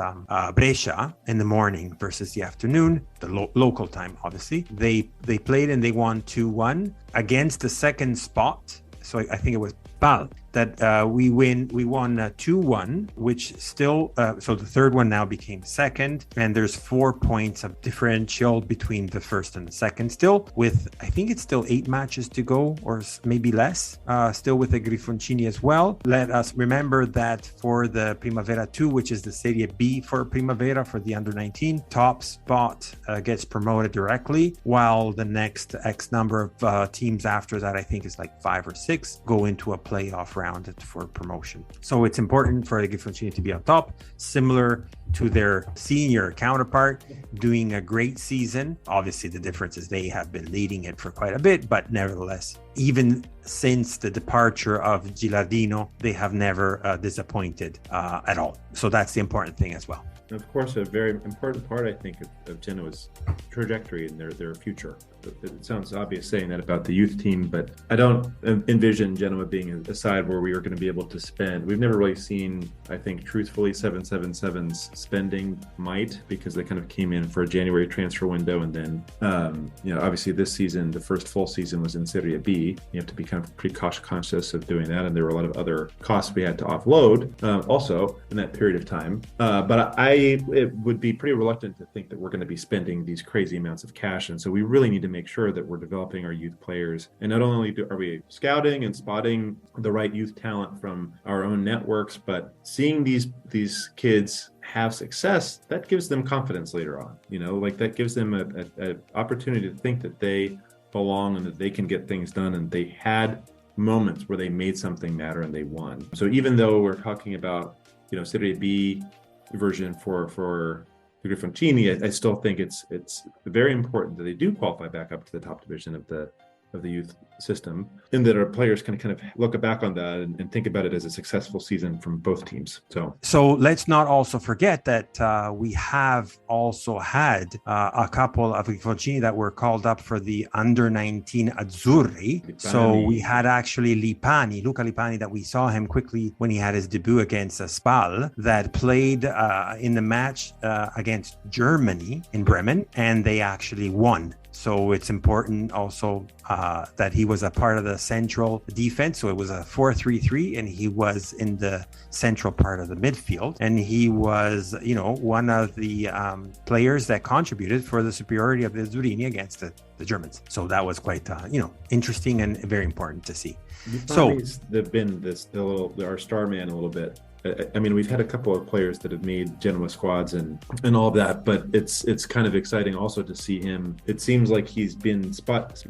[SPEAKER 1] Brescia in the morning versus the afternoon, the local time, obviously. They played and they won 2-1 against the second spot. So I think it was Bal that we won 2-1, which still, so the third one now became second, and there's 4 points of differential between the first and the second, still with, I think it's still 8 matches to go, or maybe less, still with the Grifoncini as well. Let us remember that for the Primavera 2, which is the Serie B for Primavera for the under-19, top spot gets promoted directly, while the next X number of teams after that, I think is like 5 or 6, go into a playoff round for promotion. So it's important for the Grifoncini to be on top, similar to their senior counterpart, doing a great season. Obviously, the difference is they have been leading it for quite a bit, but nevertheless, even since the departure of Gilardino, they have never disappointed at all. So that's the important thing as well.
[SPEAKER 2] And of course, a very important part, I think, of Genoa's trajectory and their future. It sounds obvious saying that about the youth team, but I don't envision Genoa being a side where we are going to be able to spend. We've never really seen, I think, truthfully, 777's spending might, because they kind of came in for a January transfer window, and then, obviously this season, the first full season was in Serie B. You have to be kind of pretty conscious of doing that, and there were a lot of other costs we had to offload also in that period of time. But I would be pretty reluctant to think that we're going to be spending these crazy amounts of cash, and so we really need to make sure that we're developing our youth players. And not only are we scouting and spotting the right youth talent from our own networks, but seeing these kids have success, that gives them confidence later on. That gives them an opportunity to think that they belong and that they can get things done, and they had moments where they made something matter and they won. So even though we're talking about Serie B version for the Grifoncini, I still think it's very important that they do qualify back up to the top division of the youth system, and that our players can kind of look back on that and think about it as a successful season from both teams. So
[SPEAKER 1] let's not also forget that we have also had a couple of Grifoncini that were called up for the under-19 Azzurri. Lipani. So we had actually Luca Lipani, that we saw him quickly when he had his debut against Spal, that played in the match against Germany in Bremen, and they actually won. So it's important also that he was a part of the central defense. So it was a 4-3-3, and he was in the central part of the midfield. And he was, one of the players that contributed for the superiority of the Azzurrini against the Germans. So that was quite, interesting and very important to see.
[SPEAKER 2] So they've been our star man a little bit I mean, we've had a couple of players that have made Genoa squads and all of that, but it's kind of exciting also to see him. It seems like he's been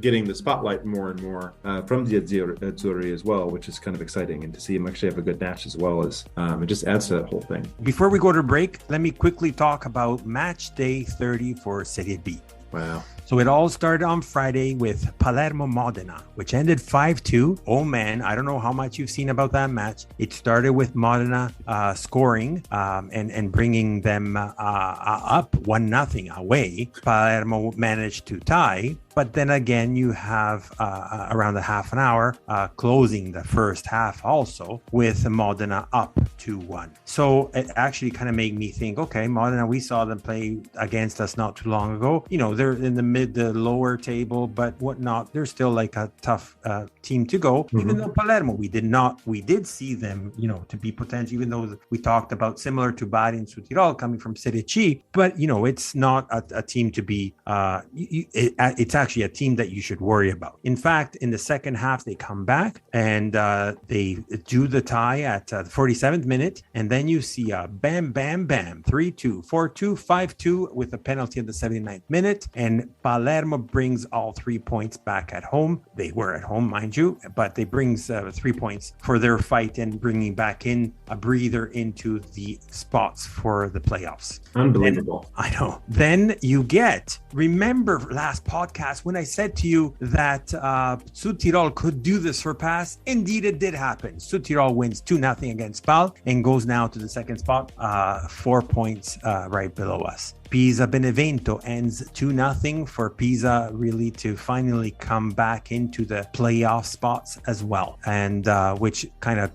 [SPEAKER 2] getting the spotlight more and more from the Azzurri as well, which is kind of exciting, and to see him actually have a good match as well as it just adds to that whole thing.
[SPEAKER 1] Before we go to break, let me quickly talk about match day 30 for Serie B.
[SPEAKER 2] Wow.
[SPEAKER 1] So it all started on Friday with Palermo-Modena, which ended 5-2. Oh man, I don't know how much you've seen about that match. It started with Modena scoring and bringing them up 1-0 away. Palermo managed to tie. But then again, you have around a half an hour closing the first half also with Modena up 2-1. So it actually kind of made me think, okay, Modena, we saw them play against us not too long ago. You know, they're in the lower table, but whatnot. They're still like a tough team to go. Mm-hmm. Even though Palermo, we did see them, you know, to be potential, even though we talked about similar to Bari and Südtirol coming from Serie C, but, you know, it's not a team to be, it's actually a team that you should worry about. In fact, in the second half, they come back and they do the tie at the 47th minute. And then you see a bam, bam, bam, 3-2, 4-2, 5-2 with a penalty at the 79th minute. And Palermo brings all 3 points back at home. They were at home, mind you, but they brings 3 points for their fight and bringing back in a breather into the spots for the playoffs.
[SPEAKER 2] Unbelievable.
[SPEAKER 1] I know. Then you remember last podcast when I said to you that Südtirol could do the surpass? Indeed, it did happen. Südtirol wins 2-0 against Spal and goes now to the second spot, 4 points right below us. Pisa Benevento ends 2-0 for Pisa really to finally come back into the playoff spots as well, and which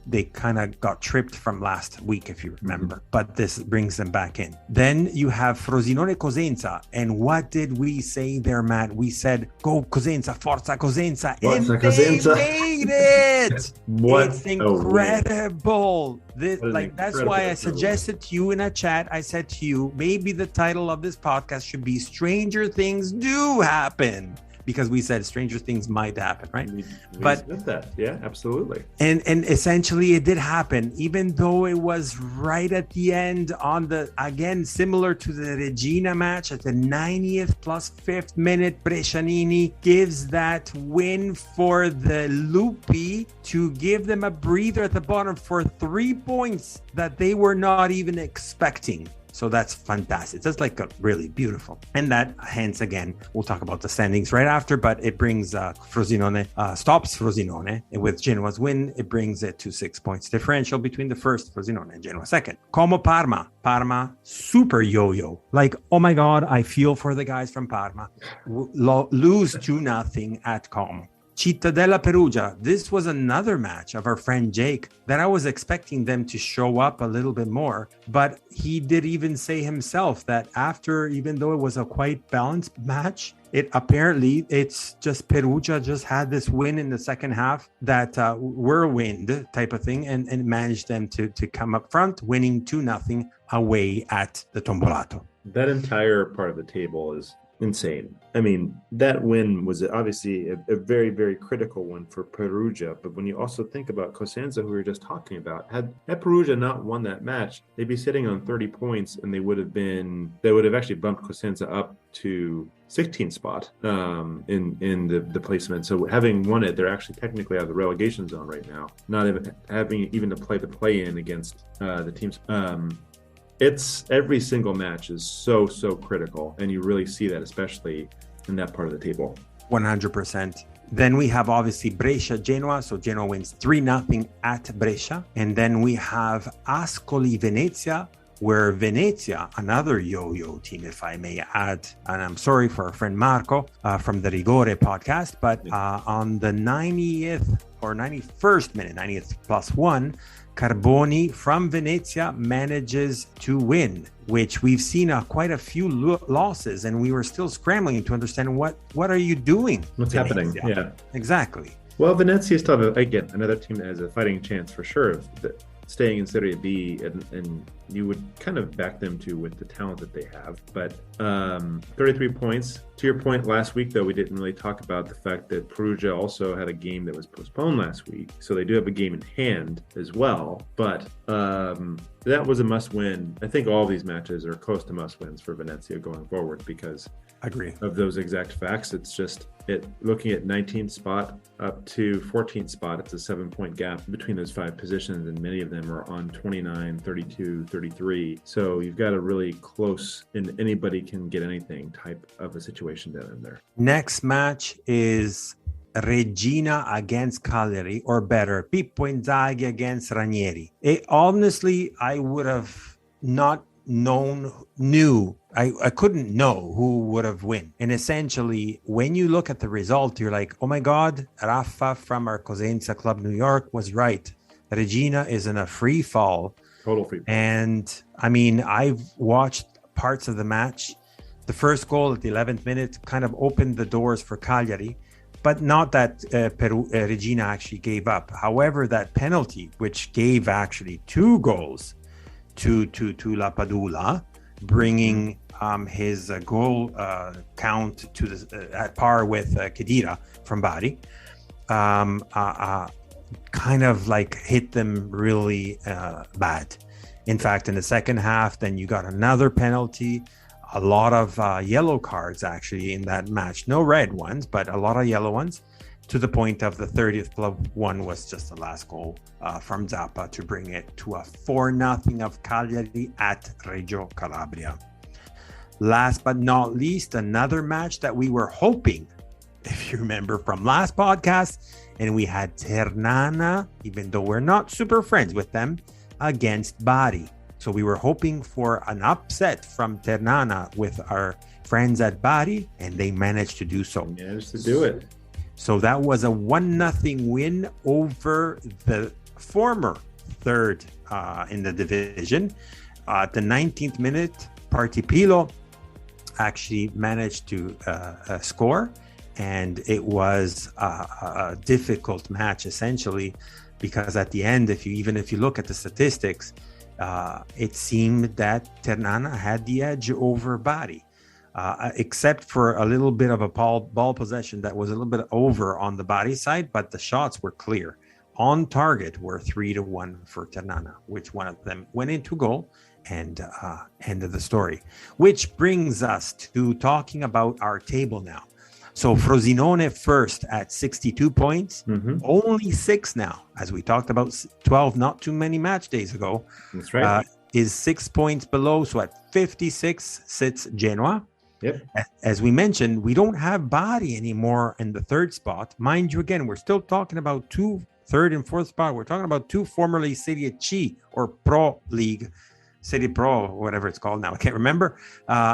[SPEAKER 1] they kind of got tripped from last week, if you remember, but this brings them back in. Then you have Frosinone Cosenza, and what did we say there, Matt? We said, go Cosenza, Forza Cosenza, and they made it! It's incredible. That's why I suggested to you in a chat, I said to you, maybe the title of this podcast should be Stranger Things Do Happen, because we said stranger things might happen, right?
[SPEAKER 2] We said that. Yeah, absolutely.
[SPEAKER 1] And essentially it did happen, even though it was right at the end on the, again, similar to the Regina match at the 90th plus 5th minute, Brescianini gives that win for the Lupi to give them a breather at the bottom for 3 points that they were not even expecting. So that's fantastic. That's like a really beautiful. And that, hence, again, we'll talk about the standings right after, but it brings Frosinone, stops Frosinone. And with Genoa's win, it brings it to 6 points differential between the first Frosinone and Genoa second. Como Parma. Parma, super yo-yo. Like, oh my God, I feel for the guys from Parma. Lose 2-0 at Como. Cittadella Perugia. This was another match of our friend Jake that I was expecting them to show up a little bit more, but he did even say himself that after, even though it was a quite balanced match, it's just Perugia just had this win in the second half that whirlwind type of thing and managed them to come up front, winning 2-0 away at the Tombolato.
[SPEAKER 2] That entire part of the table is insane. I mean, that win was obviously a very, very critical one for Perugia. But when you also think about Cosenza, who we were just talking about, had Perugia not won that match, they'd be sitting on 30 points, and they would have actually bumped Cosenza up to 16th spot in the placement. So having won it, they're actually technically out of the relegation zone right now, not even having to play the play-in against the teams. It's every single match is so critical, and you really see that especially in that part of the table.
[SPEAKER 1] 100%. Then we have obviously Brescia Genoa, so Genoa wins 3-0 at Brescia, and then we have Ascoli Venezia, where Venezia, another yo-yo team, if I may add, and I'm sorry for our friend Marco from the Rigore podcast, but on the 90th or 91st minute, 90th plus 1, Carboni from Venezia manages to win, which we've seen quite a few losses, and we were still scrambling to understand what are you doing?
[SPEAKER 2] What's
[SPEAKER 1] Venezia?
[SPEAKER 2] happening? Yeah,
[SPEAKER 1] exactly.
[SPEAKER 2] Well, Venezia still, again, another team that has a fighting chance for sure of staying in Serie B and you would kind of back them to with the talent that they have. But 33 points. To your point last week, though, we didn't really talk about the fact that Perugia also had a game that was postponed last week. So they do have a game in hand as well. But that was a must-win. I think all these matches are close to must-wins for Venezia going forward because
[SPEAKER 1] Agree.
[SPEAKER 2] of those exact facts. It's just looking at 19th spot up to 14th spot. It's a 7-point gap between those 5 positions, and many of them are on 29, 32, 33. So you've got a really close and anybody can get anything type of a situation down in there.
[SPEAKER 1] Next match is Regina against Cagliari, or better, Pippo Inzaghi against Ranieri. Honestly, I would have not I couldn't know who would have won. And essentially, when you look at the result, you're like, oh my God, Rafa from our Cosenza Club New York was right. Regina is in a free fall.
[SPEAKER 2] Total free fall.
[SPEAKER 1] And I mean, I've watched parts of the match. The first goal at the 11th minute kind of opened the doors for Cagliari, but not that Regina actually gave up. However, that penalty, which gave actually 2 goals to La Padula, bringing his goal count to at par with Khedira from Bari, kind of like hit them really bad. In fact, in the second half, then you got another penalty, a lot of yellow cards actually in that match. No red ones, but a lot of yellow ones, to the point of the 30th club one was just the last goal from Zappa to bring it to a 4-0 of Cagliari at Reggio Calabria. Last but not least, another match that we were hoping, if you remember from last podcast, and we had Ternana, even though we're not super friends with them, against Bari. So we were hoping for an upset from Ternana with our friends at Bari, and they managed to do so.
[SPEAKER 2] Managed to do it.
[SPEAKER 1] So that was a 1-0 win over the former third in the division. At the 19th minute, Partipilo actually managed to score, and it was a difficult match essentially, because at the end, if you look at the statistics, it seemed that Ternana had the edge over Bari. Except for a little bit of a ball possession that was a little bit over on the Bari side, but the shots were clear. On target were 3-1 for Ternana, which one of them went into goal, and end of the story. Which brings us to talking about our table now. So Frosinone first at 62 points, only 6 now, as we talked about 12 not too many match days ago.
[SPEAKER 2] That's right.
[SPEAKER 1] Is 6 points below, so at 56 sits Genoa.
[SPEAKER 2] Yep.
[SPEAKER 1] As we mentioned, we don't have Bari anymore in the 3rd spot. Mind you, again, we're still talking about 2 3rd and 4th spot. We're talking about 2 formerly Serie C or Pro League, Serie Pro, whatever it's called now. I can't remember,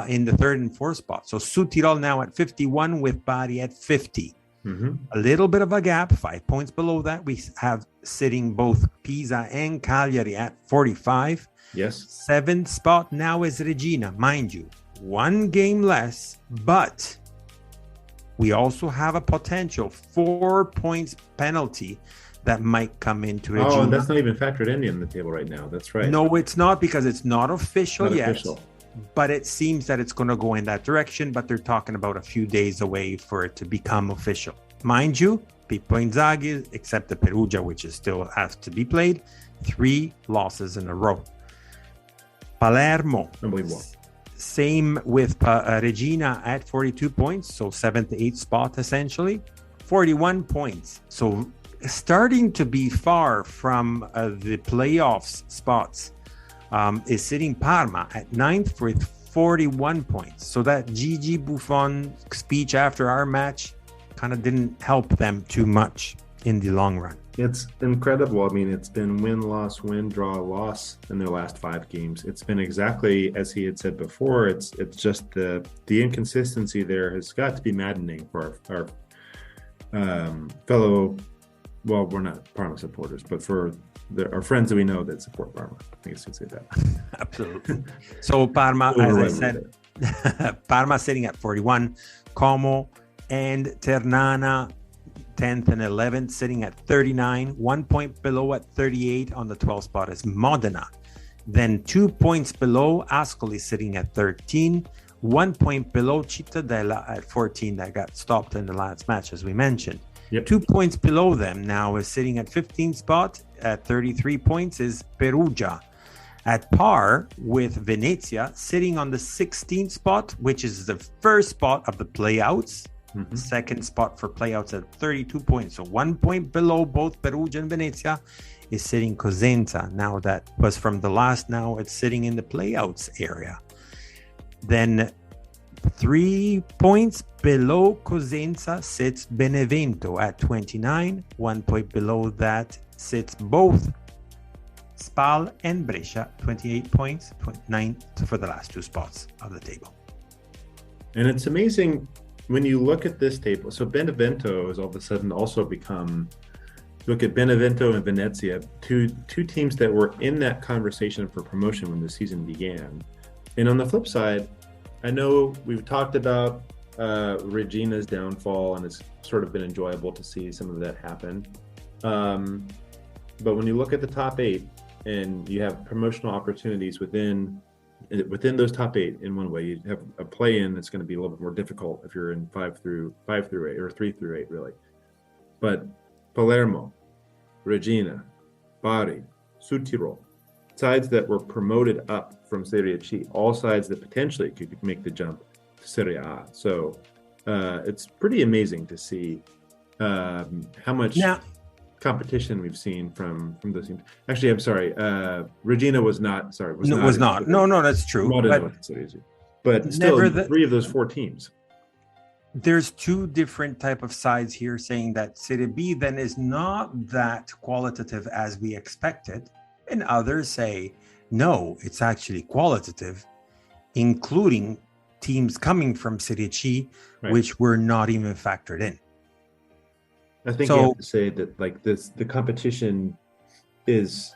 [SPEAKER 1] in the 3rd and 4th spot. So Südtirol now at 51 with Bari at 50. A little bit of a gap, 5 points below that. We have sitting both Pisa and Cagliari at 45.
[SPEAKER 2] Yes.
[SPEAKER 1] 7th spot now is Regina, mind you. 1 game less, but we also have a potential 4 points penalty that might come into Regina.
[SPEAKER 2] Oh, and that's not even factored in the table right now. That's right.
[SPEAKER 1] No, it's not, because it's not official yet.
[SPEAKER 2] Official.
[SPEAKER 1] But it seems that it's going to go in that direction, but they're talking about a few days away for it to become official. Mind you, Pippo Inzaghi, except the Perugia, which is still has to be played, 3 losses in a row. Palermo.
[SPEAKER 2] Unbelievable.
[SPEAKER 1] Same with Regina at 42 points, so 7th to 8th spot essentially, 41 points. So starting to be far from the playoffs spots is sitting Parma at 9th with 41 points. So that Gigi Buffon speech after our match kind of didn't help them too much in the long run.
[SPEAKER 2] It's incredible. I mean, it's been win, loss, win, draw, loss in their last 5 games. It's been exactly as he had said before. It's just the inconsistency there has got to be maddening for our fellow, well, we're not Parma supporters, but for our friends that we know that support Parma. I guess you'd say that.
[SPEAKER 1] Absolutely. So Parma, as I said, Parma sitting at 41, Como and Ternana 10th and 11th sitting at 39, 1 point below at 38. On the 12th spot is Modena Then 2 points below, Ascoli sitting at 13. 1 point below Cittadella at 14 that got stopped in the last match, as we mentioned.
[SPEAKER 2] Yep.
[SPEAKER 1] 2 points below them now is sitting at 15th spot at 33 points is Perugia. At par with Venezia, sitting on the 16th spot, which is the first spot of the playouts. Mm-hmm. Second spot for playouts at 32 points. So 1 point below both Perugia and Venezia is sitting Cosenza. Now that was from the last, now it's sitting in the playouts area. Then 3 points below Cosenza sits Benevento at 29. 1 point below that sits both Spal and Brescia, 28 points, 29 for the last two spots of the table.
[SPEAKER 2] And it's amazing when you look at this table. So Benevento has all of a sudden also become, look at Benevento and Venezia, two teams that were in that conversation for promotion when the season began. And on the flip side, I know we've talked about Regina's downfall, and it's sort of been enjoyable to see some of that happen. But when you look at the top 8 and you have promotional opportunities within those top 8 in one way, you have a play-in that's going to be a little bit more difficult if you're in 5 through 8 or 3 through 8 really. But Palermo, Regina, Bari, Südtirol, sides that were promoted up from Serie C, all sides that potentially could make the jump to Serie A. So it's pretty amazing to see how much competition we've seen from those teams. Actually, I'm sorry, Regina was not. No,
[SPEAKER 1] that's true.
[SPEAKER 2] But still, 3 of those 4 teams.
[SPEAKER 1] There's 2 different type of sides here saying that Serie B then is not that qualitative as we expected. And others say, no, it's actually qualitative, including teams coming from Serie C, right, which were not even factored in.
[SPEAKER 2] I think you have to say that the competition is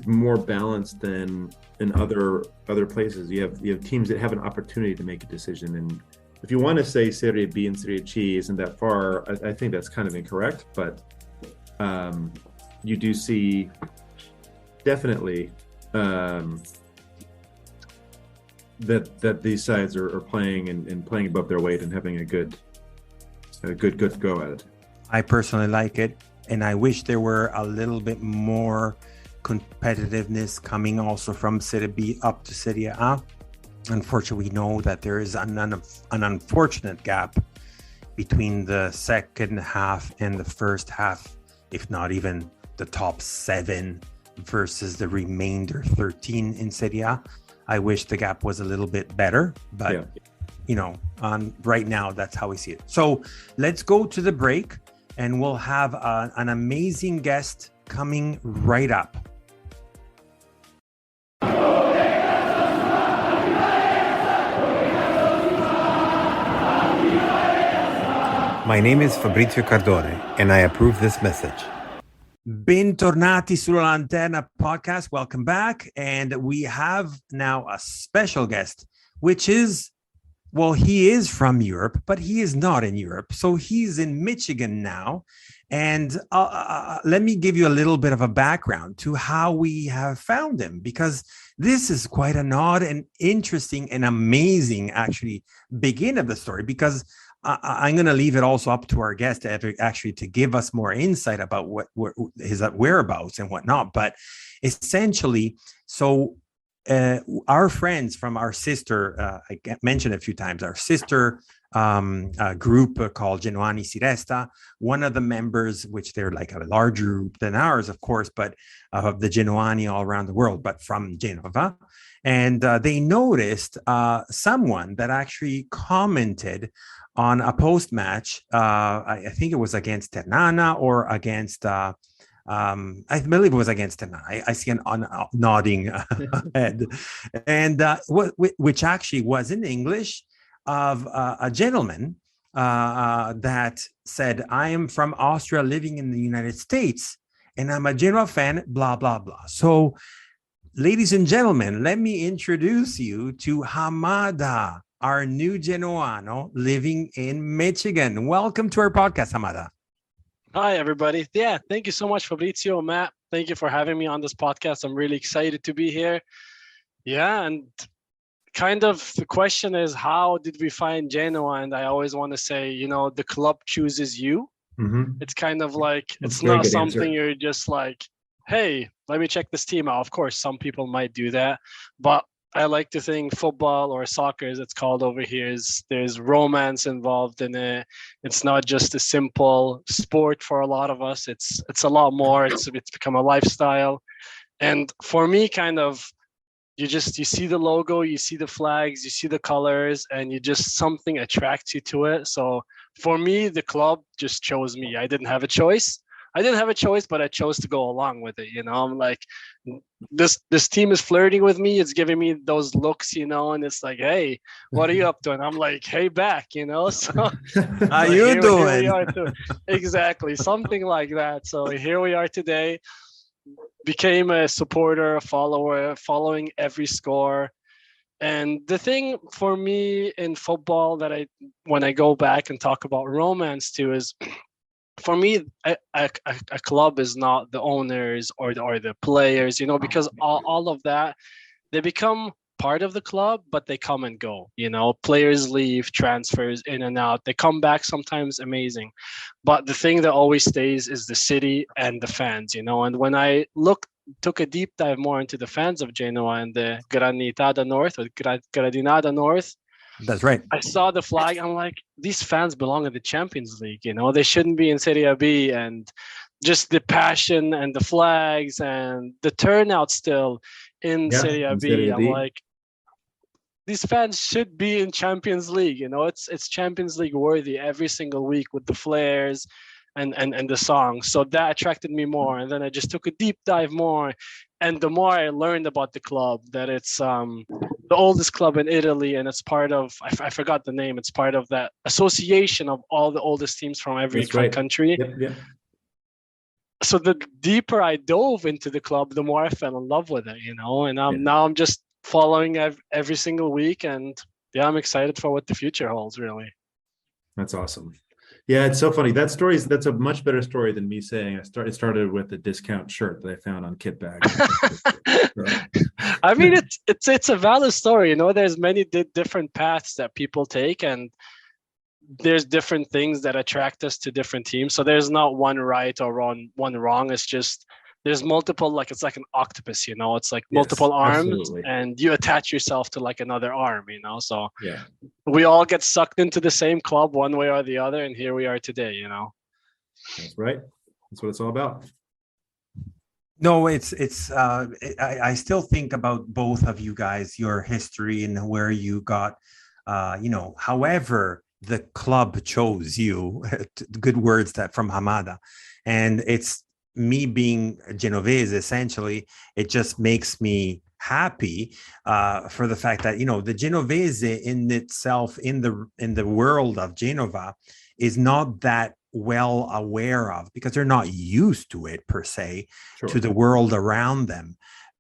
[SPEAKER 2] more balanced than in other places. You have teams that have an opportunity to make a decision. And if you want to say Serie B and Serie C isn't that far, I think that's kind of incorrect. But you do see definitely that these sides are playing and playing above their weight and having a good go at it.
[SPEAKER 1] I personally like it, and I wish there were a little bit more competitiveness coming also from Serie B up to Serie A. Unfortunately, we know that there is an unfortunate gap between the second half and the first half, if not even the top 7 versus the remainder 13 in Serie A. I wish the gap was a little bit better, but right now that's how we see it. So let's go to the break, and we'll have an amazing guest coming right up. My name is Fabrizio Cardone, and I approve this message. Bentornati sulla Lanterna podcast. Welcome back. And we have now a special guest, which is, well, he is from Europe, but he is not in Europe. So he's in Michigan now. And let me give you a little bit of a background to how we have found him, because this is quite an odd and interesting and amazing, actually, begin of the story, because I'm going to leave it also up to our guest to give us more insight about what his whereabouts and whatnot. But essentially, so our friends from our sister, I mentioned a few times, our sister group called Genoani Si Resta, one of the members, which they're like a larger group than ours, of course, but of the Genoani all around the world, but from Genova. And they noticed someone that actually commented on a post-match, I think it was against Ternana or against, I believe it was against Ternana. I see an nodding head. And which actually was in English, of a gentleman that said, I am from Austria living in the United States, and I'm a Genoa fan, blah, blah, blah. So, ladies and gentlemen, let me introduce you to Hamada, our new Genoano living in Michigan. Welcome to our podcast, Hamada.
[SPEAKER 4] Hi, everybody. Yeah, thank you so much, Fabrizio, Matt. Thank you for having me on this podcast. I'm really excited to be here. Yeah, and kind of the question is, how did we find Genoa? And I always want to say, the club chooses you. It's kind of like, it's not something you're just like, hey, let me check this team out. Of course, some people might do that, but I like to think football, or soccer as it's called over here, is there's romance involved in it. It's not just a simple sport for a lot of us. It's a lot more. It's become a lifestyle. And for me, kind of, you see the logo, you see the flags, you see the colors, and something attracts you to it. So for me, the club just chose me. I didn't have a choice. But I chose to go along with it. I'm like, this team is flirting with me. It's giving me those looks, and it's like, hey, what are you up to? And I'm like, hey, back, So
[SPEAKER 1] how you doing?
[SPEAKER 4] Here we are too. Exactly, something like that. So here we are today. Became a supporter, a follower, following every score. And the thing for me in football that when I go back and talk about romance too, is for me, a club is not the owners or the players, because all of that, they become part of the club, but they come and go. Players leave, transfers in and out. They come back sometimes amazing, but the thing that always stays is the city and the fans. And when I took a deep dive more into the fans of Genoa and the Granitada North, or Gradinada North.
[SPEAKER 1] That's right.
[SPEAKER 4] I saw the flag. I'm like, these fans belong in the Champions League. They shouldn't be in Serie B. And just the passion and the flags and the turnout still in Serie B. I'm like, these fans should be in Champions League. It's Champions League worthy every single week with the flares and the songs. So that attracted me more. And then I just took a deep dive more. And the more I learned about the club, that it's the oldest club in Italy, and it's part of, I forgot the name, it's part of that association of all the oldest teams from every country.
[SPEAKER 2] Yep.
[SPEAKER 4] So the deeper I dove into the club, the more I fell in love with it, and now I'm just following every single week, and I'm excited for what the future holds, really.
[SPEAKER 2] That's awesome. Yeah, it's so funny. That's a much better story than me saying it started with a discount shirt that I found on Kit Bag.
[SPEAKER 4] I mean, it's a valid story. There's many different paths that people take, and there's different things that attract us to different teams. So there's not one right or one wrong. It's just there's multiple, like it's like an octopus, it's like multiple arms, absolutely. And you attach yourself to like another arm, so
[SPEAKER 2] yeah,
[SPEAKER 4] we all get sucked into the same club one way or the other, and here we are today.
[SPEAKER 2] That's right. That's what it's all about.
[SPEAKER 1] No, I still think about both of you guys, your history and where you got, however the club chose you. Good words that from Hamada, and it's me being Genovese. Essentially, it just makes me happy for the fact that the Genovese in itself, in the world of Genova, is not that well aware of, because they're not used to it per se, to the world around them.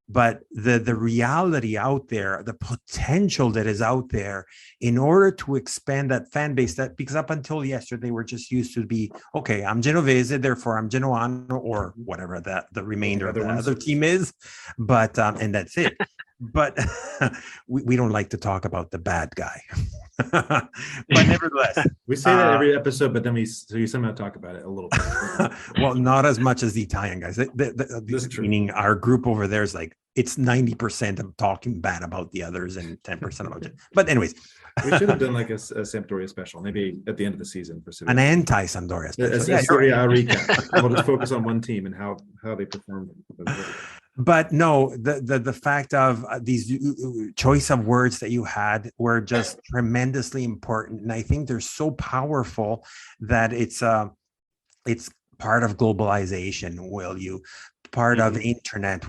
[SPEAKER 1] But the reality out there, the potential that is out there, in order to expand that fan base, that because up until yesterday we're just used to be, okay, I'm Genovese, therefore I'm Genoano, or whatever the remainder of the other team is, but and that's it. But we don't like to talk about the bad guy. But nevertheless,
[SPEAKER 2] we say that every episode, but then we somehow talk about it a little bit.
[SPEAKER 1] Well, not as much as the Italian guys. Meaning our group over there is like, it's 90% of talking bad about the others and 10% about it. But anyways,
[SPEAKER 2] we should have done like a Sampdoria special, maybe at the end of the season for
[SPEAKER 1] an anti-Sampdoria special.
[SPEAKER 2] Sampdoria recap. We'll just focus on one team and how they performed.
[SPEAKER 1] But no, the fact of these choice of words that you had were just tremendously important, and I think they're so powerful that it's part of globalization. Part of internet,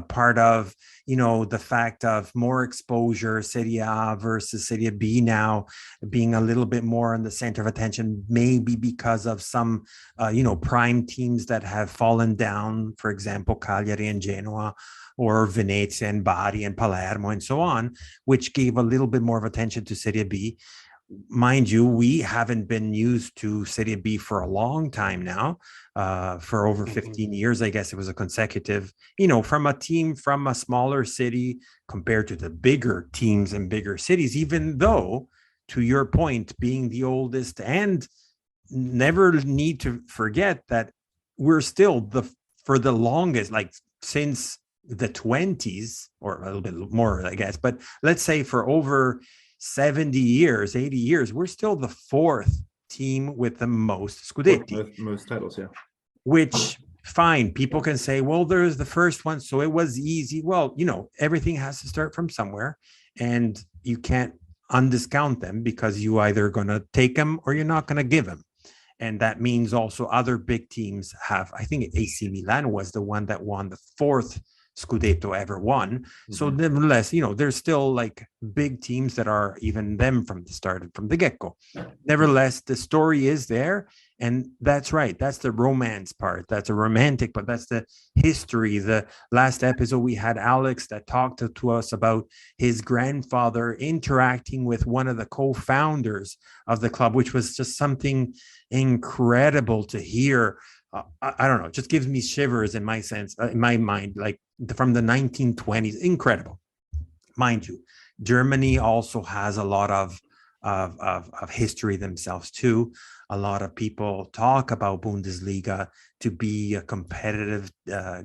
[SPEAKER 1] part of the fact of more exposure, Serie A versus Serie B now being a little bit more in the center of attention, maybe because of some prime teams that have fallen down, for example Cagliari and Genoa, or Venezia and Bari and Palermo and so on, which gave a little bit more of attention to Serie B. mind you, we haven't been used to Serie B for a long time now. For over 15 years, I guess it was a consecutive, from a team from a smaller city compared to the bigger teams in bigger cities, even though, to your point, being the oldest, and never need to forget that we're still for the longest, like since the 20s, or a little bit more, I guess, but let's say for over 70 years, 80 years, we're still the fourth team with the most scudetti.
[SPEAKER 2] Most titles, yeah.
[SPEAKER 1] Which, fine, people can say, well, there's the first one, so it was easy. Well, everything has to start from somewhere, and you can't undiscount them, because you either going to take them or you're not going to give them. And that means also other big teams have, I think AC Milan was the one that won the fourth Scudetto ever won. Mm-hmm. So nevertheless, there's still like big teams that are even them from the start, from the get-go. Nevertheless, the story is there. And that's right. That's the romance part. That's a romantic, but that's the history. The last episode, we had Alex that talked to us about his grandfather interacting with one of the co-founders of the club, which was just something incredible to hear. I don't know, it just gives me shivers in my sense, in my mind, like from the 1920s. Incredible. Mind you, Germany also has a lot of history themselves too. A lot of people talk about Bundesliga to be a competitive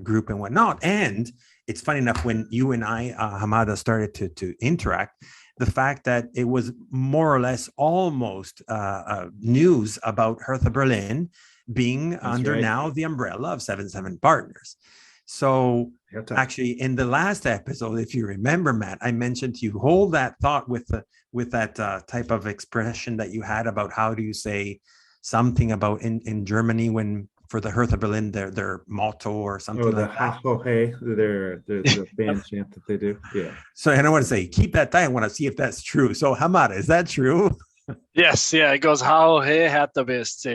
[SPEAKER 1] group and whatnot. And it's funny enough, when you and I, Hamada, started to interact, the fact that it was more or less almost news about Hertha Berlin being That's under right. now the umbrella of 7-7 Partners. So actually, in the last episode, if you remember, Matt, I mentioned to you, hold that thought with that type of expression that you had about how do you say something about in Germany when for the Hertha Berlin their motto or something like that. Oh, the
[SPEAKER 2] hey, the band chant that they do. Yeah.
[SPEAKER 1] So I don't want to say keep that tight. I want to see if that's true. So Hamada, is that true?
[SPEAKER 4] Yes, yeah, it goes how hey hat the best.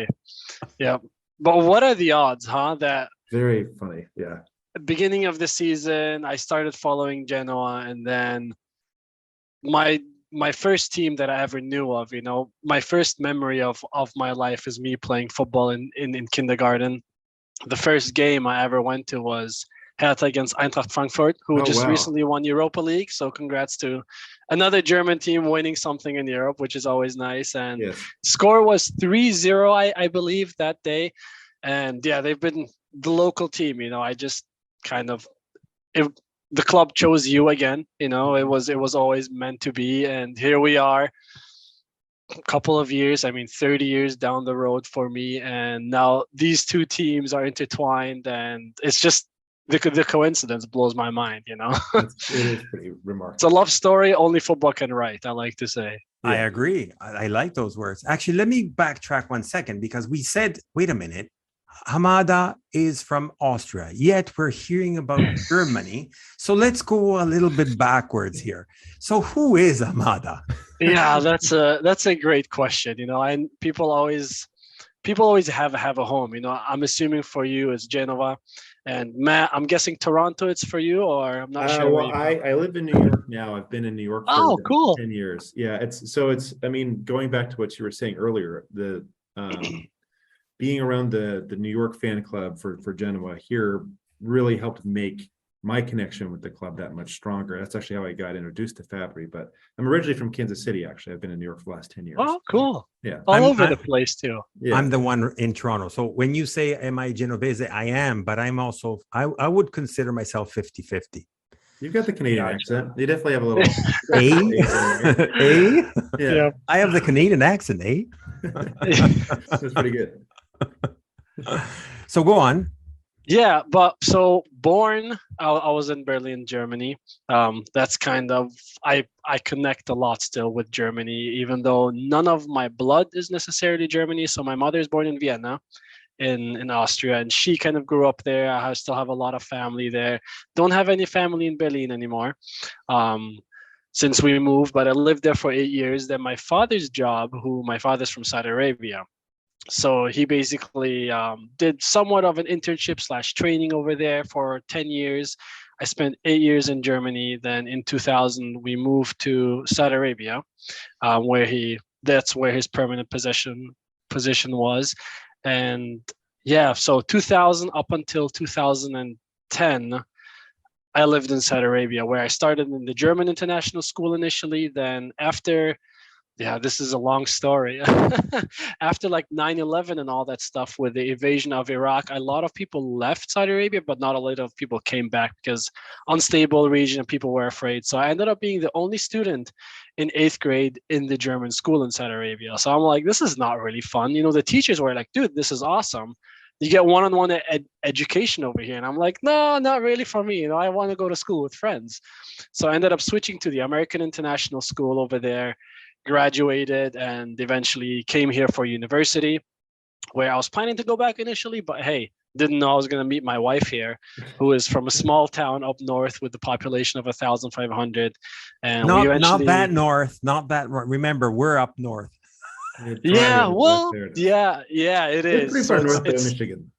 [SPEAKER 4] Yeah. But what are the odds, huh? That
[SPEAKER 2] very funny. Yeah.
[SPEAKER 4] Beginning of the season, I started following Genoa, and then my first team that I ever knew of, my first memory of my life is me playing football in kindergarten. The first game I ever went to was Hertha against Eintracht Frankfurt, who just recently won Europa League. So congrats to another German team winning something in Europe, which is always nice. And score was 3-0, I believe, that day. And yeah, they've been the local team. I just kind of the club chose you again. It was always meant to be, and here we are. A couple of years, 30 years down the road for me, and now these two teams are intertwined, and it's just the coincidence blows my mind.
[SPEAKER 2] It is pretty remarkable.
[SPEAKER 4] It's a love story only football can write, I like to say.
[SPEAKER 1] I agree. I like those words. Actually, let me backtrack 1 second, because we said, wait a minute, Hamada is from Austria, yet we're hearing about Germany. So let's go a little bit backwards here. So who is Hamada?
[SPEAKER 4] Yeah, that's a great question. And people always have a home. I'm assuming for you it's Genoa, and Matt, I'm guessing Toronto. It's for you, or I'm not sure.
[SPEAKER 2] Well, I live in New York now. I've been in New York for
[SPEAKER 4] cool.
[SPEAKER 2] 10 years. Yeah, it's going back to what you were saying earlier, the being around the New York fan club for Genoa here really helped make my connection with the club that much stronger. That's actually how I got introduced to Fabry, but I'm originally from Kansas City. Actually, I've been in New York for the last 10 years.
[SPEAKER 4] Oh, cool.
[SPEAKER 2] Yeah.
[SPEAKER 4] All over the place too.
[SPEAKER 1] Yeah. I'm the one in Toronto. So when you say, am I Genovese? I am, but I'm also, I would consider myself 50-50.
[SPEAKER 2] You've got the Canadian accent. You definitely have a little.
[SPEAKER 1] Yeah. I have the Canadian accent,
[SPEAKER 2] That's pretty good.
[SPEAKER 1] So go on.
[SPEAKER 4] Yeah, but so born, I was in Berlin, Germany. That's kind of, I connect a lot still with Germany, even though none of my blood is necessarily Germany. So my mother is born in Vienna, in Austria, and she kind of grew up there. I still have a lot of family there. Don't have any family in Berlin anymore since we moved, but I lived there for 8 years. Then my father's job, my father's from Saudi Arabia. So he basically did somewhat of an internship / training over there for 10 years. I spent 8 years in Germany. Then in 2000, we moved to Saudi Arabia, where he that's where his permanent position was. And yeah, so 2000 up until 2010, I lived in Saudi Arabia, where I started in the German international school initially. Then after, yeah, this is a long story. After like 9/11 and all that stuff with the invasion of Iraq, a lot of people left Saudi Arabia, but not a lot of people came back because unstable region and people were afraid. So I ended up being the only student in 8th grade in the German school in Saudi Arabia. So I'm like, this is not really fun. You know, the teachers were like, dude, this is awesome. You get one-on-one education over here. And I'm like, no, not really for me. You know, I want to go to school with friends. So I ended up switching to the American International School over there, graduated, and eventually came here for university, where I was planning to go back initially, but hey, didn't know I was going to meet my wife here, who is from a small town up north with a population of 1,500. And we eventually...
[SPEAKER 1] Not that north. Remember, we're up north.
[SPEAKER 4] Yeah, well, yeah, it
[SPEAKER 2] It's
[SPEAKER 4] is.
[SPEAKER 2] pretty
[SPEAKER 4] So
[SPEAKER 2] far north of
[SPEAKER 4] it's
[SPEAKER 2] Michigan.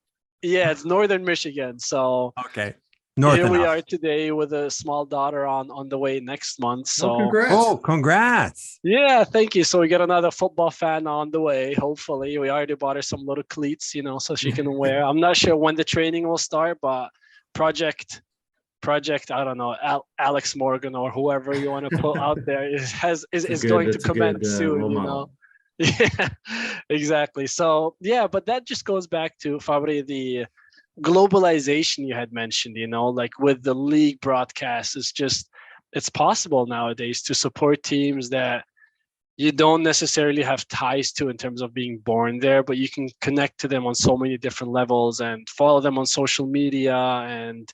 [SPEAKER 4] yeah, it's northern Michigan. So
[SPEAKER 1] Okay. North
[SPEAKER 4] here we
[SPEAKER 1] enough.
[SPEAKER 4] are today with a small daughter on the way next month.
[SPEAKER 2] Oh,
[SPEAKER 4] So
[SPEAKER 2] congrats.
[SPEAKER 1] Congrats.
[SPEAKER 4] yeah, thank you. So we got another football fan on the way. Hopefully, we already bought her some little cleats, you know, so she can wear. I'm not sure when the training will start, but project, I don't know, Alex Morgan or whoever you want to put out there is going to commence soon, you know. Yeah, exactly. So yeah, but that just goes back to Fabry, the globalization you had mentioned, you know, like with the league broadcast, it's possible nowadays to support teams that you don't necessarily have ties to in terms of being born there, but you can connect to them on so many different levels and follow them on social media and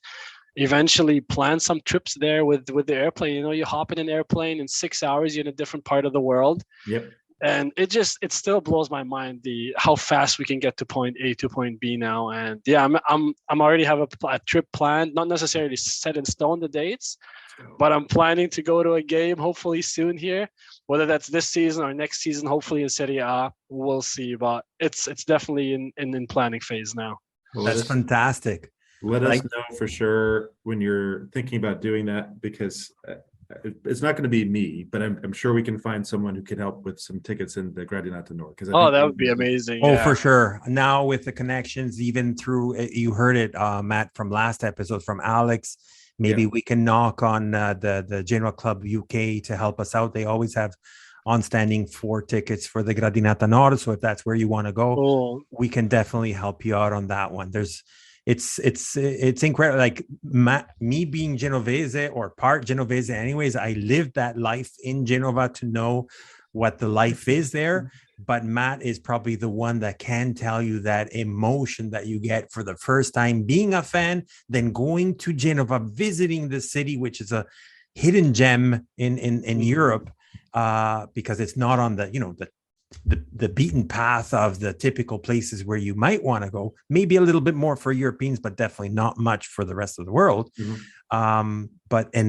[SPEAKER 4] eventually plan some trips there with the airplane. You know, you hop in an airplane in 6 hours, you're in a different part of the world.
[SPEAKER 2] Yep.
[SPEAKER 4] And it still blows my mind how fast we can get to point A to point B now. And yeah, I'm already have a trip planned, not necessarily set in stone the dates, but I'm planning to go to a game hopefully soon here, whether that's this season or next season, hopefully in Serie A, we'll see. But it's definitely in planning phase now.
[SPEAKER 2] Well,
[SPEAKER 1] That's fantastic.
[SPEAKER 2] Let us know for sure when you're thinking about doing that, because it's not going to be me, but I'm sure we can find someone who can help with some tickets in the Gradinata Nord.
[SPEAKER 4] That would be amazing.
[SPEAKER 1] Oh, yeah. For sure. Now with the connections, even through, you heard it, Matt, from last episode from Alex, maybe we can knock on the Genoa Club UK to help us out. They always have on-standing 4 tickets for the Gradinata Nord. So if that's where you want to go, we can definitely help you out on that one. It's incredible. Like me being Genovese or part Genovese anyways, I lived that life in Genova to know what the life is there. But Matt is probably the one that can tell you that emotion that you get for the first time being a fan, then going to Genova, visiting the city, which is a hidden gem in Europe, because it's not on the beaten path of the typical places where you might want to go, maybe a little bit more for Europeans, but definitely not much for the rest of the world. And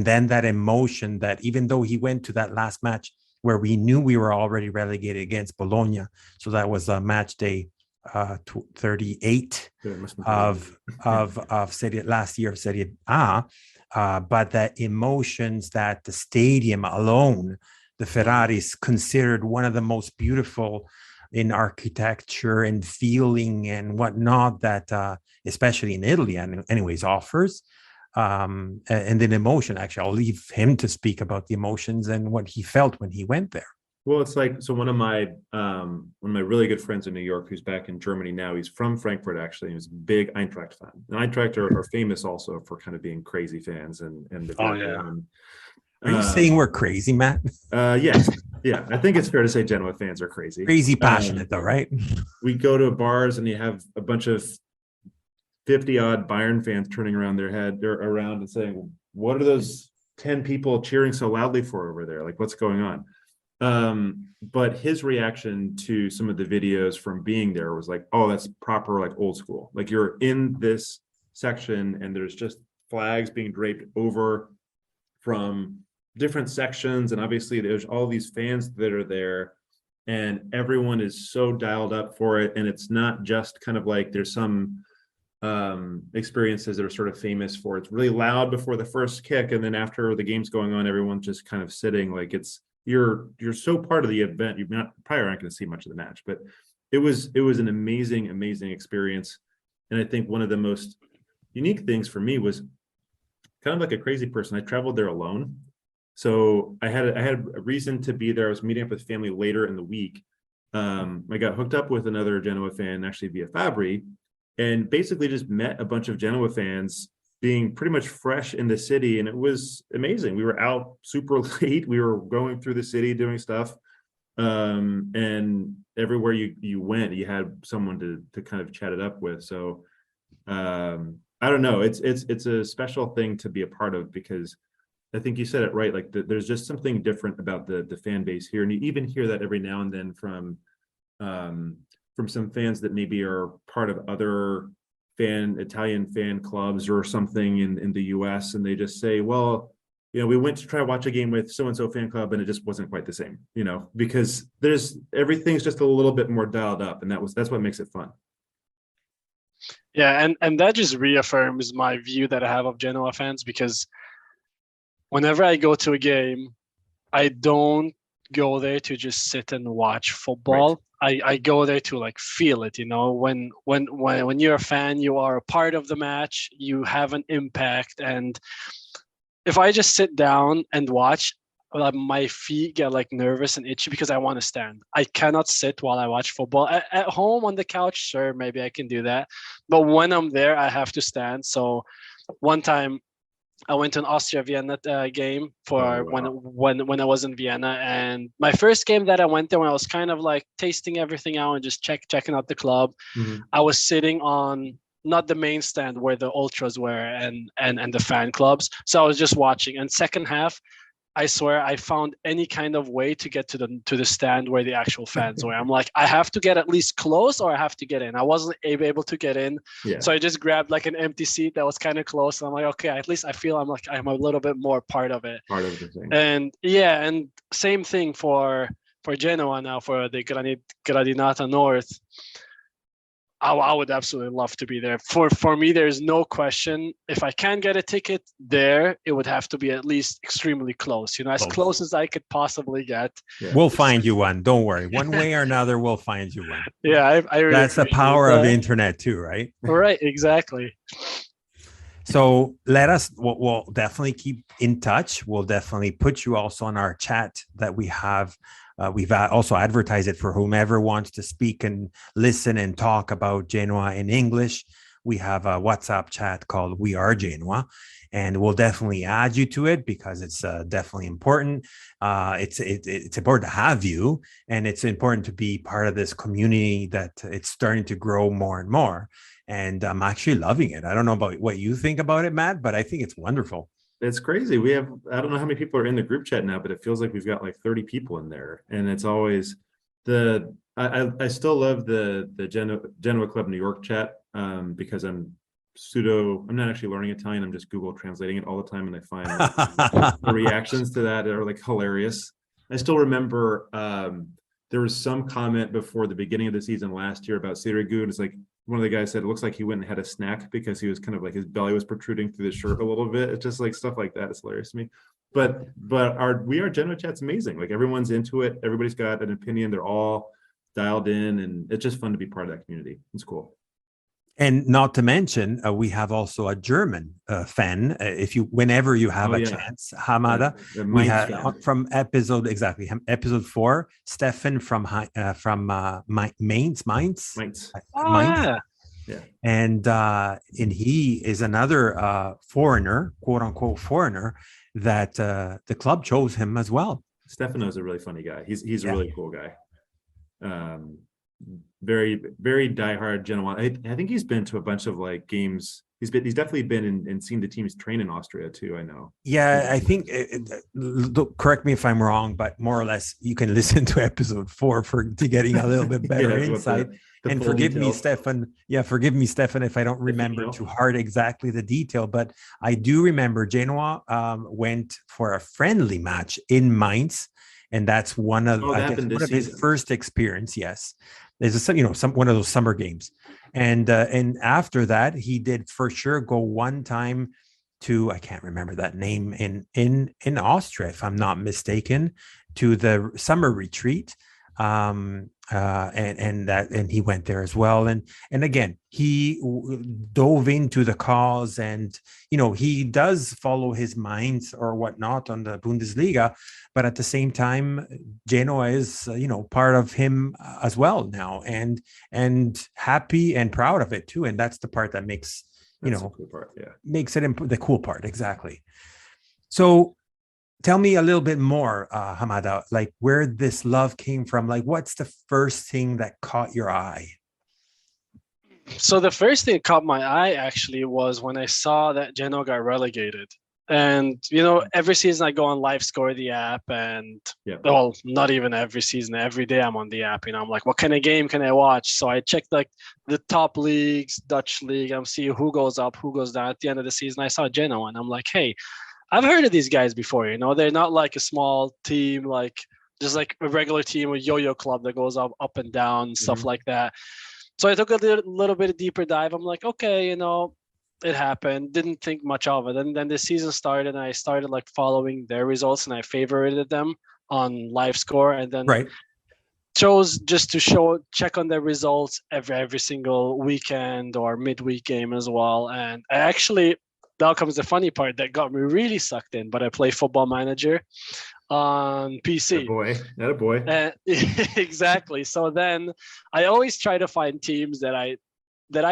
[SPEAKER 1] then that emotion that even though he went to that last match where we knew we were already relegated against Bologna, so that was a match day 38 of Serie last year of Serie A, but the emotions that the stadium alone, the Ferraris, considered one of the most beautiful in architecture and feeling and whatnot that, especially in Italy, and anyways, offers. And then emotion, actually, I'll leave him to speak about the emotions and what he felt when he went there.
[SPEAKER 2] Well, it's like, so one of my really good friends in New York, who's back in Germany now, he's from Frankfurt, actually. He was a big Eintracht fan. And Eintracht are famous also for kind of being crazy fans and
[SPEAKER 1] Are you saying we're crazy, Matt?
[SPEAKER 2] Yes. Yeah. I think it's fair to say Genoa fans are crazy.
[SPEAKER 1] Crazy passionate though, right?
[SPEAKER 2] We go to bars and you have a bunch of 50-odd Bayern fans turning around and saying, what are those 10 people cheering so loudly for over there? Like, what's going on? But his reaction to some of the videos from being there was like, oh, that's proper, like old school. Like you're in this section and there's just flags being draped over from different sections, and obviously there's all these fans that are there and everyone is so dialed up for it. And it's not just kind of like there's some experiences that are sort of famous for it's really loud before the first kick, and then after the game's going on, everyone's just kind of sitting. Like it's you're so part of the event. You're not probably aren't going to see much of the match, but it was an amazing experience. And I think one of the most unique things for me was kind of like a crazy person. I traveled there alone. So I had a reason to be there. I was meeting up with family later in the week. I got hooked up with another Genoa fan, actually via Fabry, and basically just met a bunch of Genoa fans being pretty much fresh in the city. And it was amazing. We were out super late. We were going through the city doing stuff. And everywhere you went, you had someone to kind of chat it up with. So I don't know. It's a special thing to be a part of, because I think you said it right. Like there's just something different about the fan base here, and you even hear that every now and then from some fans that maybe are part of other Italian fan clubs or something in the US, and they just say, well, we went to try to watch a game with so and so fan club and it just wasn't quite the same, because everything's just a little bit more dialed up, and that's what makes it fun.
[SPEAKER 4] Yeah, and that just reaffirms my view that I have of Genoa fans, because whenever I go to a game, I don't go there to just sit and watch football. Right. I go there to like feel it, when you're a fan, you are a part of the match, you have an impact. And if I just sit down and watch, my feet get like nervous and itchy because I want to stand. I cannot sit while I watch football. At home on the couch, sure, maybe I can do that. But when I'm there, I have to stand. So one time I went to an Austria-Vienna game for when I was in Vienna. And my first game that I went there, when I was kind of like tasting everything out and just checking out the club, I was sitting on not the main stand where the ultras were and the fan clubs. So I was just watching. And second half, I swear I found any kind of way to get to the stand where the actual fans were. I'm like, I have to get at least close or I have to get in. I wasn't able to get in. Yeah. So I just grabbed like an empty seat that was kind of close. And I'm like, okay, at least I feel I'm a little bit more part of it.
[SPEAKER 2] Part of the thing.
[SPEAKER 4] And yeah, and same thing for Genoa now, for the Gradinata North. I would absolutely love to be there. For me, there's no question. If I can get a ticket there, it would have to be at least extremely close. As close as I could possibly get.
[SPEAKER 1] Yeah. We'll find you one. Don't worry. One way or another, we'll find you one.
[SPEAKER 4] Yeah, I really
[SPEAKER 1] that's the power of the internet too, right?
[SPEAKER 4] Right, exactly.
[SPEAKER 1] So we'll definitely keep in touch. We'll definitely put you also on our chat that we have. We've also advertised it for whomever wants to speak and listen and talk about Genoa in English. We have a WhatsApp chat called We Are Genoa, and we'll definitely add you to it because it's definitely important. It's important to have you, and it's important to be part of this community that it's starting to grow more and more. And I'm actually loving it. I don't know about what you think about it, Matt, but I think it's wonderful.
[SPEAKER 2] It's crazy. I don't know how many people are in the group chat now, but it feels like we've got like 30 people in there. And it's always I still love the Genoa Club New York chat because I'm not actually learning Italian. I'm just Google translating it all the time. And I find the reactions to that are like hilarious. I still remember there was some comment before the beginning of the season last year about Sirigu. It's like, one of the guys said, it looks like he went and had a snack because he was kind of like his belly was protruding through the shirt a little bit. It's just like stuff like that. It's hilarious to me. But We Are Genoa chat's amazing. Like everyone's into it. Everybody's got an opinion. They're all dialed in, and it's just fun to be part of that community. It's cool.
[SPEAKER 1] And not to mention, we have also a German fan. Whenever you have a chance, Hamada, we had from episode 4, Stefan from Mainz.
[SPEAKER 2] Yeah.
[SPEAKER 1] And he is another foreigner, quote unquote foreigner, that the club chose him as well.
[SPEAKER 2] Stefano's a really funny guy. He's a really cool guy. Very, very diehard Genoa. I think he's been to a bunch of like games. He's definitely been and seen the teams train in Austria too. I know.
[SPEAKER 1] Yeah, I think. Correct me if I'm wrong, but more or less, you can listen to episode 4 to getting a little bit better insight. And forgive me, Stefan. Yeah, forgive me, Stefan, if I don't remember too hard exactly the detail. But I do remember Genoa went for a friendly match in Mainz, and that's one of his first experience. Yes. There's one of those summer games, and after that he did for sure go one time to, I can't remember that name, in Austria, if I'm not mistaken, to the summer retreat. And he went there as well. And again, he dove into the cause, and, he does follow his mind or whatnot on the Bundesliga, but at the same time, Genoa is, part of him as well now, and happy and proud of it too. And that's the part that makes,
[SPEAKER 2] That's the cool part. Yeah.
[SPEAKER 1] makes it the cool part. Exactly. So tell me a little bit more, Hamada, like where this love came from. Like, what's the first thing that caught your eye?
[SPEAKER 4] So the first thing that caught my eye actually was when I saw that Genoa got relegated. And, every season I go on Live Score, the app, and well, not even every season, every day I'm on the app. I'm like, what kind of game can I watch? So I checked like the top leagues, Dutch league, I'm seeing who goes up, who goes down. At the end of the season, I saw Genoa, and I'm like, hey, I've heard of these guys before. They're not like a small team, like just like a regular team, a yo-yo club that goes up and down, stuff like that. So I took a little bit of deeper dive. I'm like, okay, it happened. Didn't think much of it. And then the season started, and I started like following their results, and I favorited them on Live Score, and then chose just to check on their results every single weekend or midweek game as well. And I actually, now comes the funny part that got me really sucked in, but I play Football Manager on PC.
[SPEAKER 2] Not a boy.
[SPEAKER 4] Exactly. So then I always try to find teams that I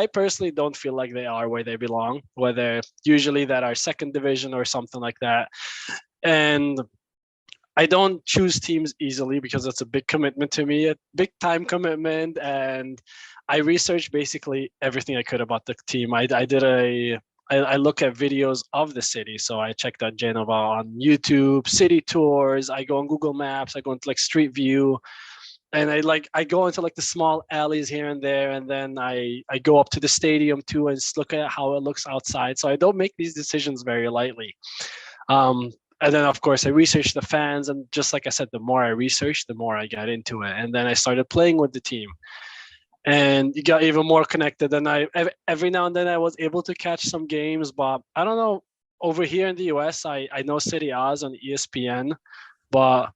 [SPEAKER 4] personally don't feel like they are where they belong, whether usually that are second division or something like that. And I don't choose teams easily because it's a big commitment to me, a big time commitment. And I researched basically everything I could about the team. I look at videos of the city. So I checked out Genova on YouTube, city tours. I go on Google Maps. I go into like Street View, and I go into like the small alleys here and there. And then I go up to the stadium too and just look at how it looks outside. So I don't make these decisions very lightly. And then of course I research the fans. And just like I said, the more I researched, the more I got into it. And then I started playing with the team. And you got even more connected. And every now and then I was able to catch some games, but I don't know, over here in the US, I know Serie A is on ESPN, but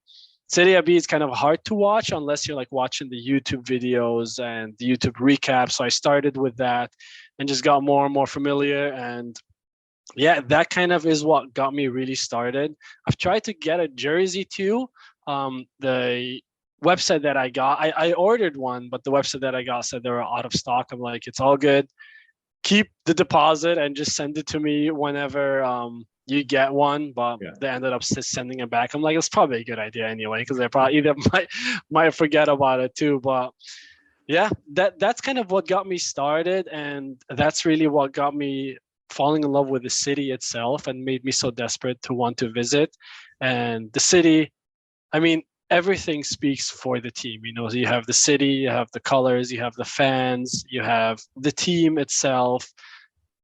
[SPEAKER 4] Serie B is kind of hard to watch unless you're like watching the YouTube videos and the YouTube recaps. So I started with that and just got more and more familiar. And yeah, that kind of is what got me really started. I've tried to get a jersey too. The website that I got, I ordered one, but the website that I got said they were out of stock. I'm like, it's all good. Keep the deposit and just send it to me whenever you get one. But they ended up sending it back. I'm like, it's probably a good idea anyway, because they probably either might forget about it too. But yeah, that's kind of what got me started, and that's really what got me falling in love with the city itself and made me so desperate to want to visit. And the city, I mean, everything speaks for the team. You have the city, you have the colors, you have the fans, you have the team itself,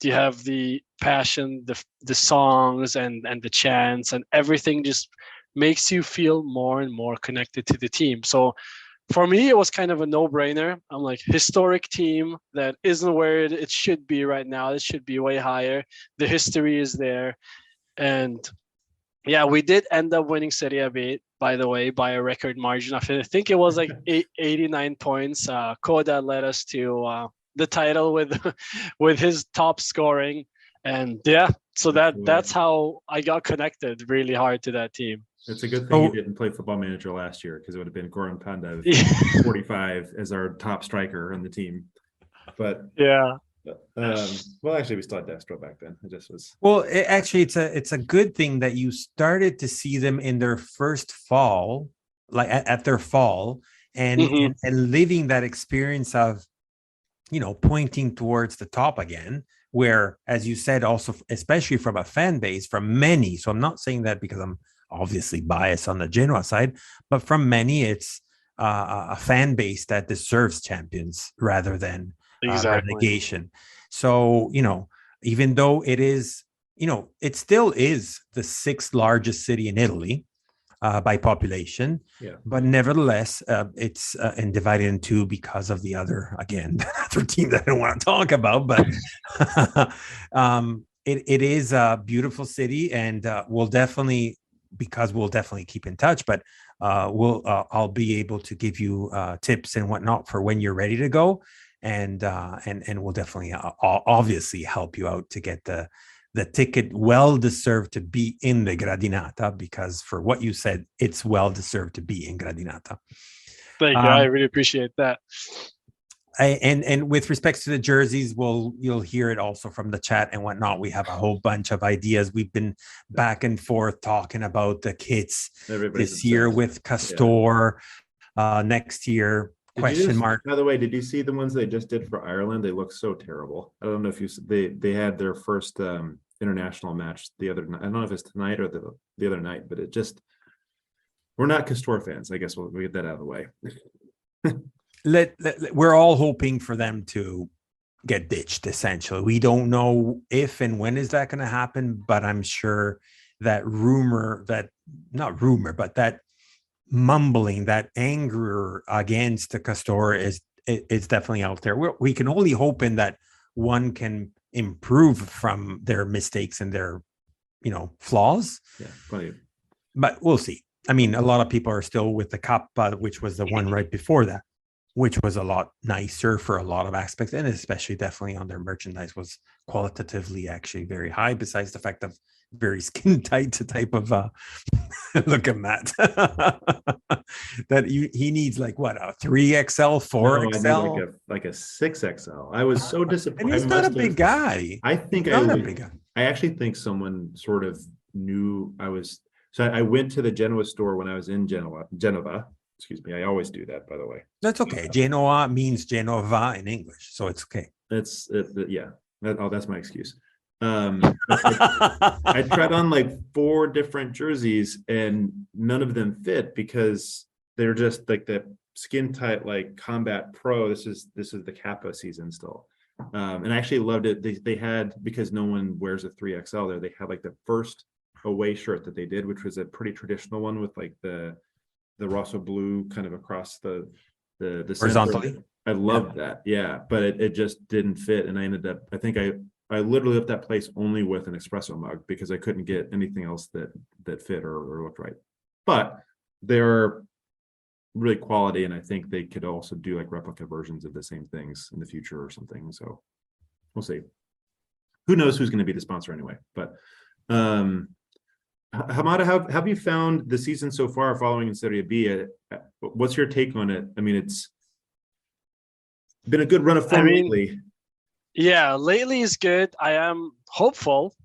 [SPEAKER 4] you have the passion, the songs and the chants, and everything just makes you feel more and more connected to the team. So for me, it was kind of a no-brainer. I'm like, historic team that isn't where it should be right now. It should be way higher. The history is there. And yeah, we did end up winning Serie B, by the way, by a record margin. I think it was like 89 points. Koda led us to the title with his top scoring. And yeah, so that's how I got connected really hard to that team.
[SPEAKER 2] It's a good thing you didn't play Football Manager last year, because it would have been Goran Pandev, 45, as our top striker on the team. But
[SPEAKER 4] yeah.
[SPEAKER 2] Well, actually, we still had Destro back then. It just was.
[SPEAKER 1] Well, it's a good thing that you started to see them in their first fall, like at their fall, and living that experience of, pointing towards the top again. Where, as you said, also especially from a fan base, from many. So I'm not saying that because I'm obviously biased on the Genoa side, but from many, it's a fan base that deserves champions rather than relegation. So, even though it is, it still is the sixth largest city in Italy by population, but nevertheless, it's and divided in two because of the other team that I don't want to talk about, but it is a beautiful city, and we'll definitely keep in touch. But I'll be able to give you tips and whatnot for when you're ready to go, and we'll definitely obviously help you out to get the ticket. Well deserved to be in the Gradinata, because for what you said, it's well deserved to be in Gradinata.
[SPEAKER 4] Thank you. I really appreciate that.
[SPEAKER 1] And with respects to the jerseys, you'll hear it also from the chat and whatnot. We have a whole bunch of ideas. We've been back and forth talking about the kits this year with Castor. Next year, question mark.
[SPEAKER 2] By the way, did you see the ones they just did for Ireland? They look so terrible. I don't know if they had their first international match the other night. I don't know if it's tonight or the other night, but we're not Castor fans. I guess we'll get that out of the way.
[SPEAKER 1] We're all hoping for them to get ditched. Essentially, we don't know if and when is that going to happen, but I'm sure that that mumbling, that anger against the Castor is definitely out there. We can only hope in that one can improve from their mistakes and their flaws.
[SPEAKER 2] Yeah, plenty.
[SPEAKER 1] But we'll see. I mean, a lot of people are still with the Kappa, which was the one right before that, which was a lot nicer for a lot of aspects, and especially definitely on their merchandise was qualitatively actually very high, besides the fact of very skin tight type of look at Matt. That he needs like what, a 3XL, 4XL,
[SPEAKER 2] like a 6XL. I was so disappointed.
[SPEAKER 1] And he's not a big guy.
[SPEAKER 2] I think I actually think someone sort of knew I was. So I went to the Genoa store when I was in Genova. Excuse me. I always do that, by the way.
[SPEAKER 1] That's okay. Genoa means Genova in English, so it's okay.
[SPEAKER 2] Yeah. That's my excuse. I tried on like 4 different jerseys and none of them fit because they're just like the skin tight, like Combat Pro. This is the Kappa season still. And I actually loved it. They had, because no one wears a 3XL there, they had like the first away shirt that they did, which was a pretty traditional one with like the rossoblu kind of across the
[SPEAKER 1] horizontally.
[SPEAKER 2] I loved that. Yeah. But it just didn't fit. And I ended up, I think I literally left that place only with an espresso mug because I couldn't get anything else that fit or looked right. But they're really quality, and I think they could also do like replica versions of the same things in the future or something. So we'll see. Who knows who's going to be the sponsor anyway? But Hamada, have you found the season so far following in Serie B? What's your take on it? I mean, it's been a good run of form lately.
[SPEAKER 4] Yeah, lately is good. I am hopeful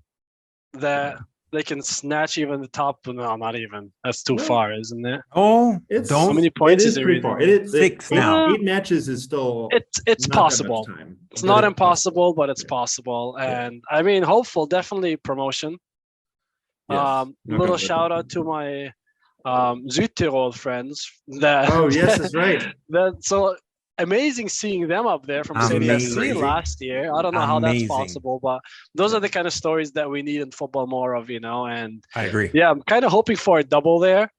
[SPEAKER 4] that they can snatch even the top. No, not even. That's too far, isn't it?
[SPEAKER 1] Oh,
[SPEAKER 4] how many points is it?
[SPEAKER 2] Pretty far. It is
[SPEAKER 1] 6 now.
[SPEAKER 2] 8 matches is still.
[SPEAKER 4] It's possible. It's not impossible, but it's possible. And I mean, hopeful, definitely promotion.
[SPEAKER 2] Yes.
[SPEAKER 4] Little shout out to my Südtirol friends.
[SPEAKER 2] Yes, that's right.
[SPEAKER 4] So amazing seeing them up there from Serie C last year. I don't know how that's possible, but those are the kind of stories that we need in football more of, and
[SPEAKER 1] I agree.
[SPEAKER 4] Yeah, I'm kind of hoping for a double there.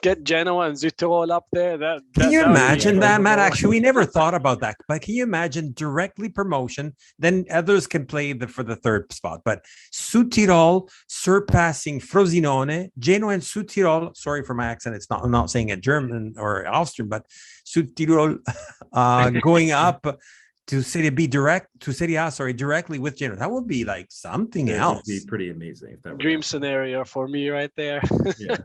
[SPEAKER 4] Get Genoa and Südtirol up there.
[SPEAKER 1] Can you imagine that, Matt? Actually, we never thought about that. But can you imagine directly promotion? Then others can play for the third spot. But Südtirol surpassing Frosinone, Genoa and Südtirol. Sorry for my accent. I'm not saying it German or Austrian, but Südtirol going up to Serie B directly with Genoa. That would be like something else.
[SPEAKER 2] It would be pretty amazing. If that
[SPEAKER 4] Dream scenario for me right there.
[SPEAKER 2] Yeah.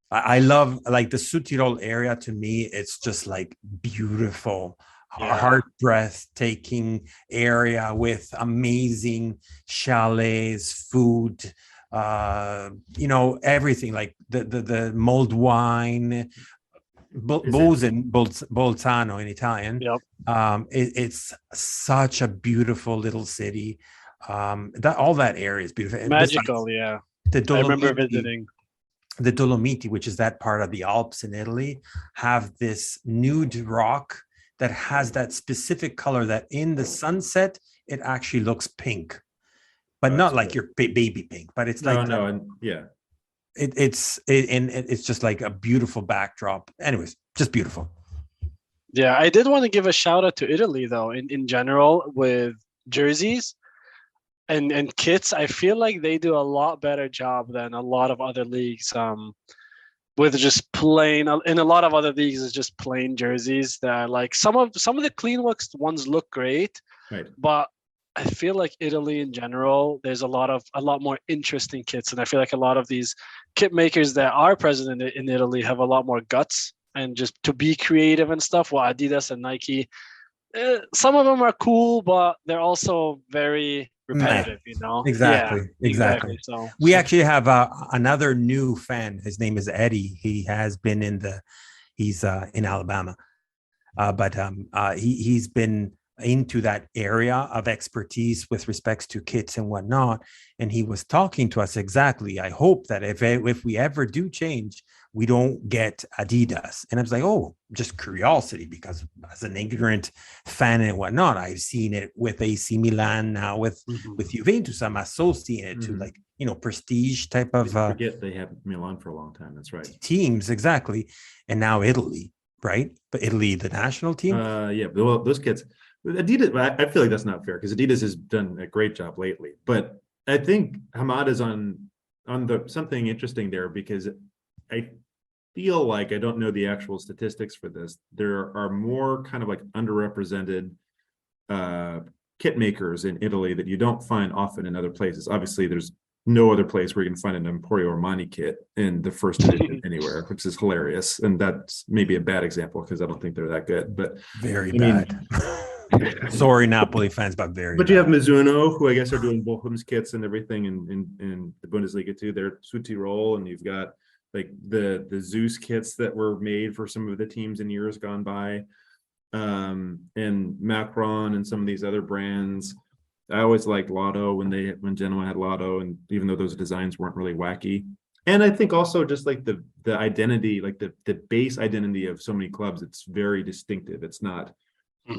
[SPEAKER 1] I love like the Südtirol area. To me, it's just like beautiful, heart breathtaking area with amazing chalets, food, everything like the mulled wine, Bolzano in Italian.
[SPEAKER 4] Yep.
[SPEAKER 1] It's such a beautiful little city. All that area is beautiful.
[SPEAKER 4] Magical, I remember visiting.
[SPEAKER 1] The Dolomiti, which is that part of the Alps in Italy, have this nude rock that has that specific color that in the sunset, it actually looks pink, but not like your baby pink, but it's it's just like a beautiful backdrop. Anyways, just beautiful.
[SPEAKER 4] Yeah, I did want to give a shout out to Italy though, in general with jerseys. and kits, I feel like they do a lot better job than a lot of other leagues. With just plain, in a lot of other leagues, it's just plain jerseys that like some of the clean looks ones look great,
[SPEAKER 2] Right.
[SPEAKER 4] but I feel like Italy in general, there's a lot more interesting kits, and I feel like a lot of these kit makers that are present in Italy have a lot more guts and just to be creative and stuff. While Adidas and Nike, some of them are cool, but they're also very repetitive, you know? Yeah,
[SPEAKER 1] Exactly.
[SPEAKER 4] So
[SPEAKER 1] We actually have another new fan. His name is Eddie. He has been he's in Alabama, but he's been into that area of expertise with respects to kits and whatnot. And he was talking to us exactly. I hope that if we ever do change, we don't get Adidas. And I was like, oh, just curiosity, because as an ignorant fan and whatnot, I've seen it with AC Milan now, with Juventus. I'm associated to like, prestige type of
[SPEAKER 2] forget they have Milan for a long time. That's right.
[SPEAKER 1] Teams, exactly. And now Italy, right? But Italy, the national team.
[SPEAKER 2] Yeah, well, those kids. Adidas, I feel like that's not fair because Adidas has done a great job lately. But I think Hamada's on the something interesting there, because I feel like, I don't know the actual statistics for this, there are more kind of like underrepresented kit makers in Italy that you don't find often in other places. Obviously, there's no other place where you can find an Emporio Armani kit in the first division anywhere, which is hilarious. And that's maybe a bad example because I don't think they're that good. But
[SPEAKER 1] very bad. Sorry, Napoli fans, but very.
[SPEAKER 2] But you have Mizuno, who I guess are doing Bochum's kits and everything in the Bundesliga too. They're Südtirol, and you've got like the Zeus kits that were made for some of the teams in years gone by, and Macron and some of these other brands. I always liked Lotto when Genoa had Lotto, and even though those designs weren't really wacky. And I think also just like the identity, like the base identity of so many clubs, it's very distinctive. It's not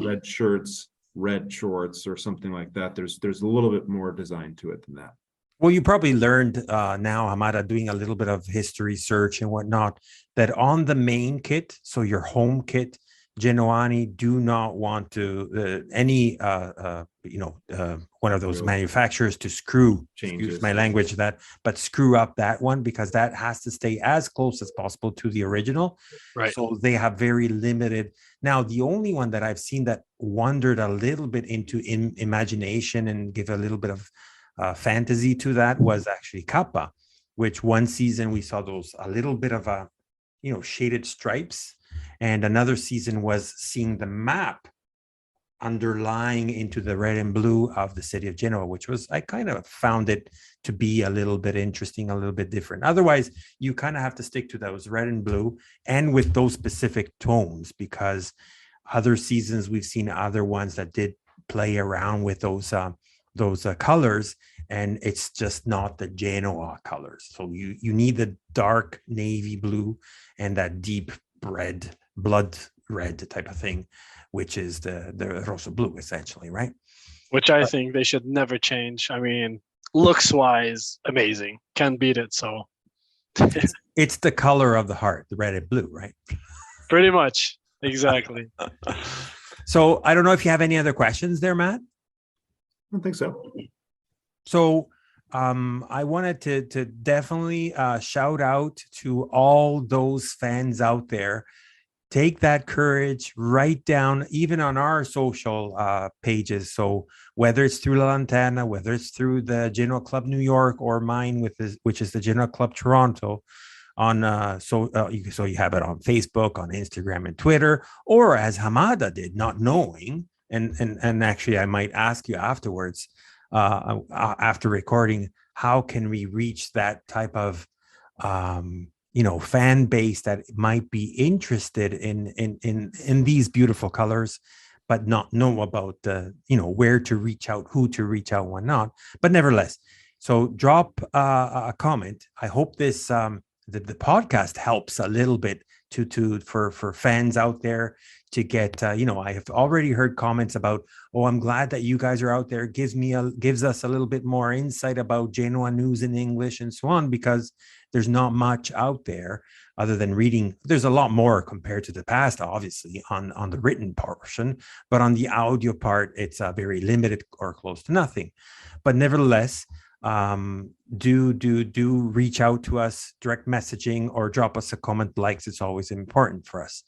[SPEAKER 2] red shirts, red shorts, or something like that. There's a little bit more design to it than that.
[SPEAKER 1] Well, you probably learned now, Hamada, doing a little bit of history search and whatnot, that on the main kit, so your home kit, Genoani do not want to one of those manufacturers to excuse my language, but screw up that one, because that has to stay as close as possible to the original.
[SPEAKER 4] Right.
[SPEAKER 1] So they have very limited. Now, the only one that I've seen that wandered a little bit into imagination and give a little bit of fantasy to that was actually Kappa, which one season we saw those a little bit of shaded stripes. And another season was seeing the map underlying into the red and blue of the city of Genoa, which was, I kind of found it to be a little bit interesting, a little bit different. Otherwise, you kind of have to stick to those red and blue and with those specific tones, because other seasons we've seen other ones that did play around with those colors, and it's just not the Genoa colors. So you need the dark navy blue and that deep blood red type of thing, which is the rossoblu essentially, right?
[SPEAKER 4] Which I think they should never change. I mean, looks wise, amazing, can't beat it. So
[SPEAKER 1] it's the color of the heart, the red and blue, right?
[SPEAKER 4] Pretty much, exactly.
[SPEAKER 1] So I don't know if you have any other questions there, Matt.
[SPEAKER 2] I don't think so.
[SPEAKER 1] So I wanted to definitely shout out to all those fans out there. Take that courage, write down, even on our social pages. So whether it's through La Lanterna, whether it's through the Genoa Club New York, or mine, which is the Genoa Club Toronto, so you have it on Facebook, on Instagram, and Twitter, or as Hamada did, not knowing. And actually, I might ask you afterwards, after recording, how can we reach that type of fan base that might be interested in these beautiful colors, but not know about where to reach out, who to reach out, whatnot. But nevertheless, so drop a comment. I hope this the podcast helps a little bit for fans out there to get I have already heard comments about, oh, I'm glad that you guys are out there. Gives us a little bit more insight about Genoa news in English and so on, because there's not much out there. other than reading. There's a lot more compared to the past, obviously, on the written portion, but on the audio part, it's very limited or close to nothing. But nevertheless, do reach out to us, direct messaging, or drop us a comment. Likes, it's always important for us.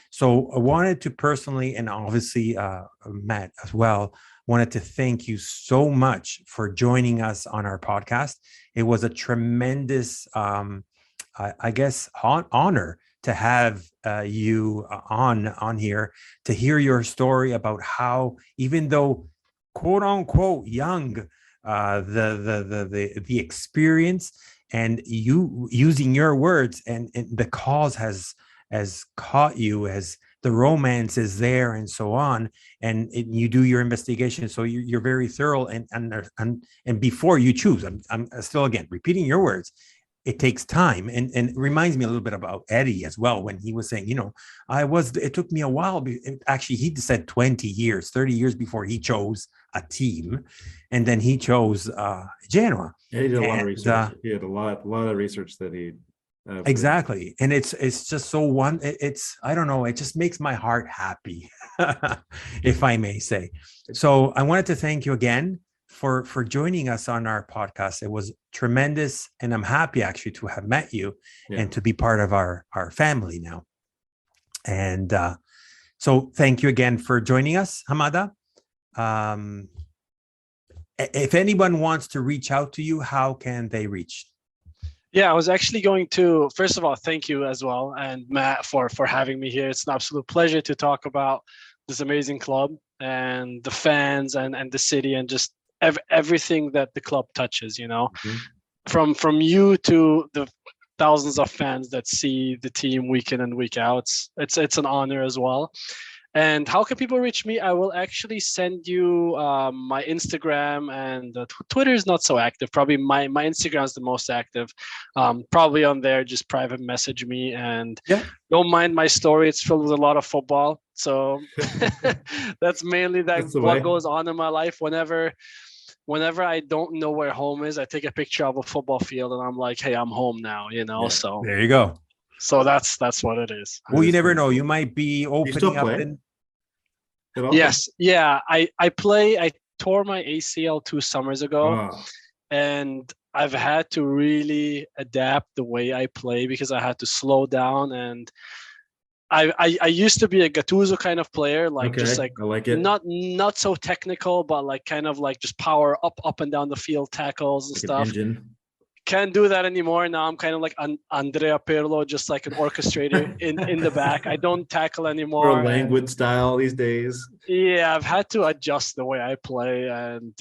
[SPEAKER 1] So I wanted to personally, and obviously Matt as well, wanted to thank you so much for joining us on our podcast. It was a tremendous, I guess, honor to have you on here, to hear your story about how, even though quote unquote young, the experience, and you using your words, and the cause has caught you, as the romance is there and so on, and you do your investigation, so you're very thorough, and before you choose, I'm still again repeating your words, it takes time, and it reminds me a little bit about Eddie as well, when he was saying, it took me a while. Actually, he said 20 years, 30 years before he chose a team, and then he chose Genoa.
[SPEAKER 2] Yeah, he did a lot of research. He had a lot of research that he
[SPEAKER 1] exactly, and it's just so it's I don't know, it just makes my heart happy, if I may say. So I wanted to thank you again for joining us on our podcast. It was tremendous, and I'm happy actually to have met you and to be part of our family now. And so thank you again for joining us, Hamada. If anyone wants to reach out to you, how can they reach?
[SPEAKER 4] Yeah, I was actually going to, first of all, thank you as well, and Matt, for having me here. It's an absolute pleasure to talk about this amazing club and the fans and the city, and just everything that the club touches, from you to the thousands of fans that see the team week in and week out. It's an honor as well. And how can people reach me? I will actually send you my Instagram, and Twitter is not so active. Probably my Instagram is the most active. Probably on there, just private message me, and don't mind my story. It's filled with a lot of football. So that's mainly what goes on in my life. Whenever I don't know where home is, I take a picture of a football field, and I'm like, hey, I'm home now, So
[SPEAKER 1] there you go.
[SPEAKER 4] So that's what it is.
[SPEAKER 1] Well, you never know. You might be opening up.
[SPEAKER 4] Yes. Yeah. I tore my ACL 2 summers ago, and I've had to really adapt the way I play, because I had to slow down. And I used to be a Gattuso kind of player, just like, I like it. Not so technical, but like kind of like just power up and down the field, tackles and stuff. Can't do that anymore. Now I'm kind of like Andrea Pirlo, just like an orchestrator in the back. I don't tackle anymore.
[SPEAKER 2] Or languid style these days.
[SPEAKER 4] Yeah, I've had to adjust the way I play, and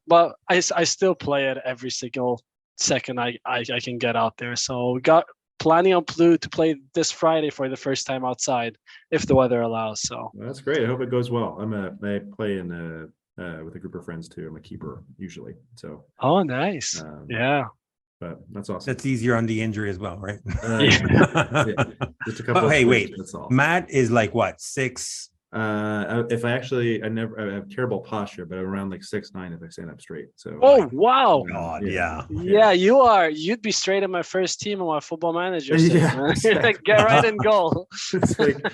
[SPEAKER 4] but I still play it every single second I can get out there. So we got planning on to play this Friday for the first time outside, if the weather allows. So
[SPEAKER 2] that's great. I hope it goes well. I play in with a group of friends too. I'm a keeper usually. So
[SPEAKER 4] nice.
[SPEAKER 2] But that's awesome.
[SPEAKER 1] That's easier on the injury as well, right?
[SPEAKER 2] Just a couple.
[SPEAKER 1] But hey, wait. That's all. Matt is like what, 6?
[SPEAKER 2] I have terrible posture, but I'm around like 6'9" if I stand up straight. So
[SPEAKER 4] wow.
[SPEAKER 1] God,
[SPEAKER 4] you'd be straight in my first team on my Football Manager. Exactly. Get right in goal.
[SPEAKER 2] It's like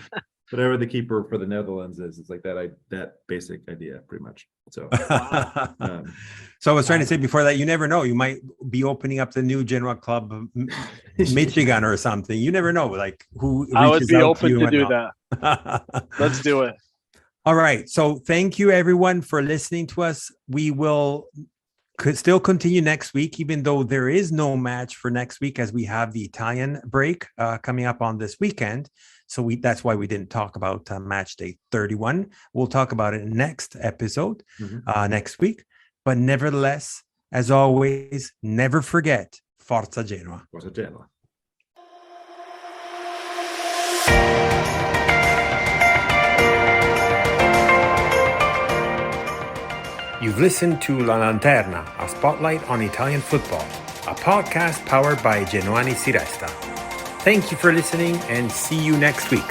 [SPEAKER 2] whatever the keeper for the Netherlands is, it's like that basic idea pretty much. So
[SPEAKER 1] so I was trying to say before that, you never know, you might be opening up the new Genoa club Michigan or something. You never know, like who
[SPEAKER 4] I would be open to do that. Let's do it.
[SPEAKER 1] All right, so thank you everyone for listening to us. We will still continue next week, even though there is no match for next week, as we have the Italian break coming up on this weekend. So that's why we didn't talk about match day 31. We'll talk about it next episode next week. But nevertheless, as always, never forget, Forza Genoa.
[SPEAKER 2] Forza Genoa.
[SPEAKER 1] You've listened to La Lanterna, a spotlight on Italian football, a podcast powered by Genoani Si Resta. Thank you for listening, and see you next week.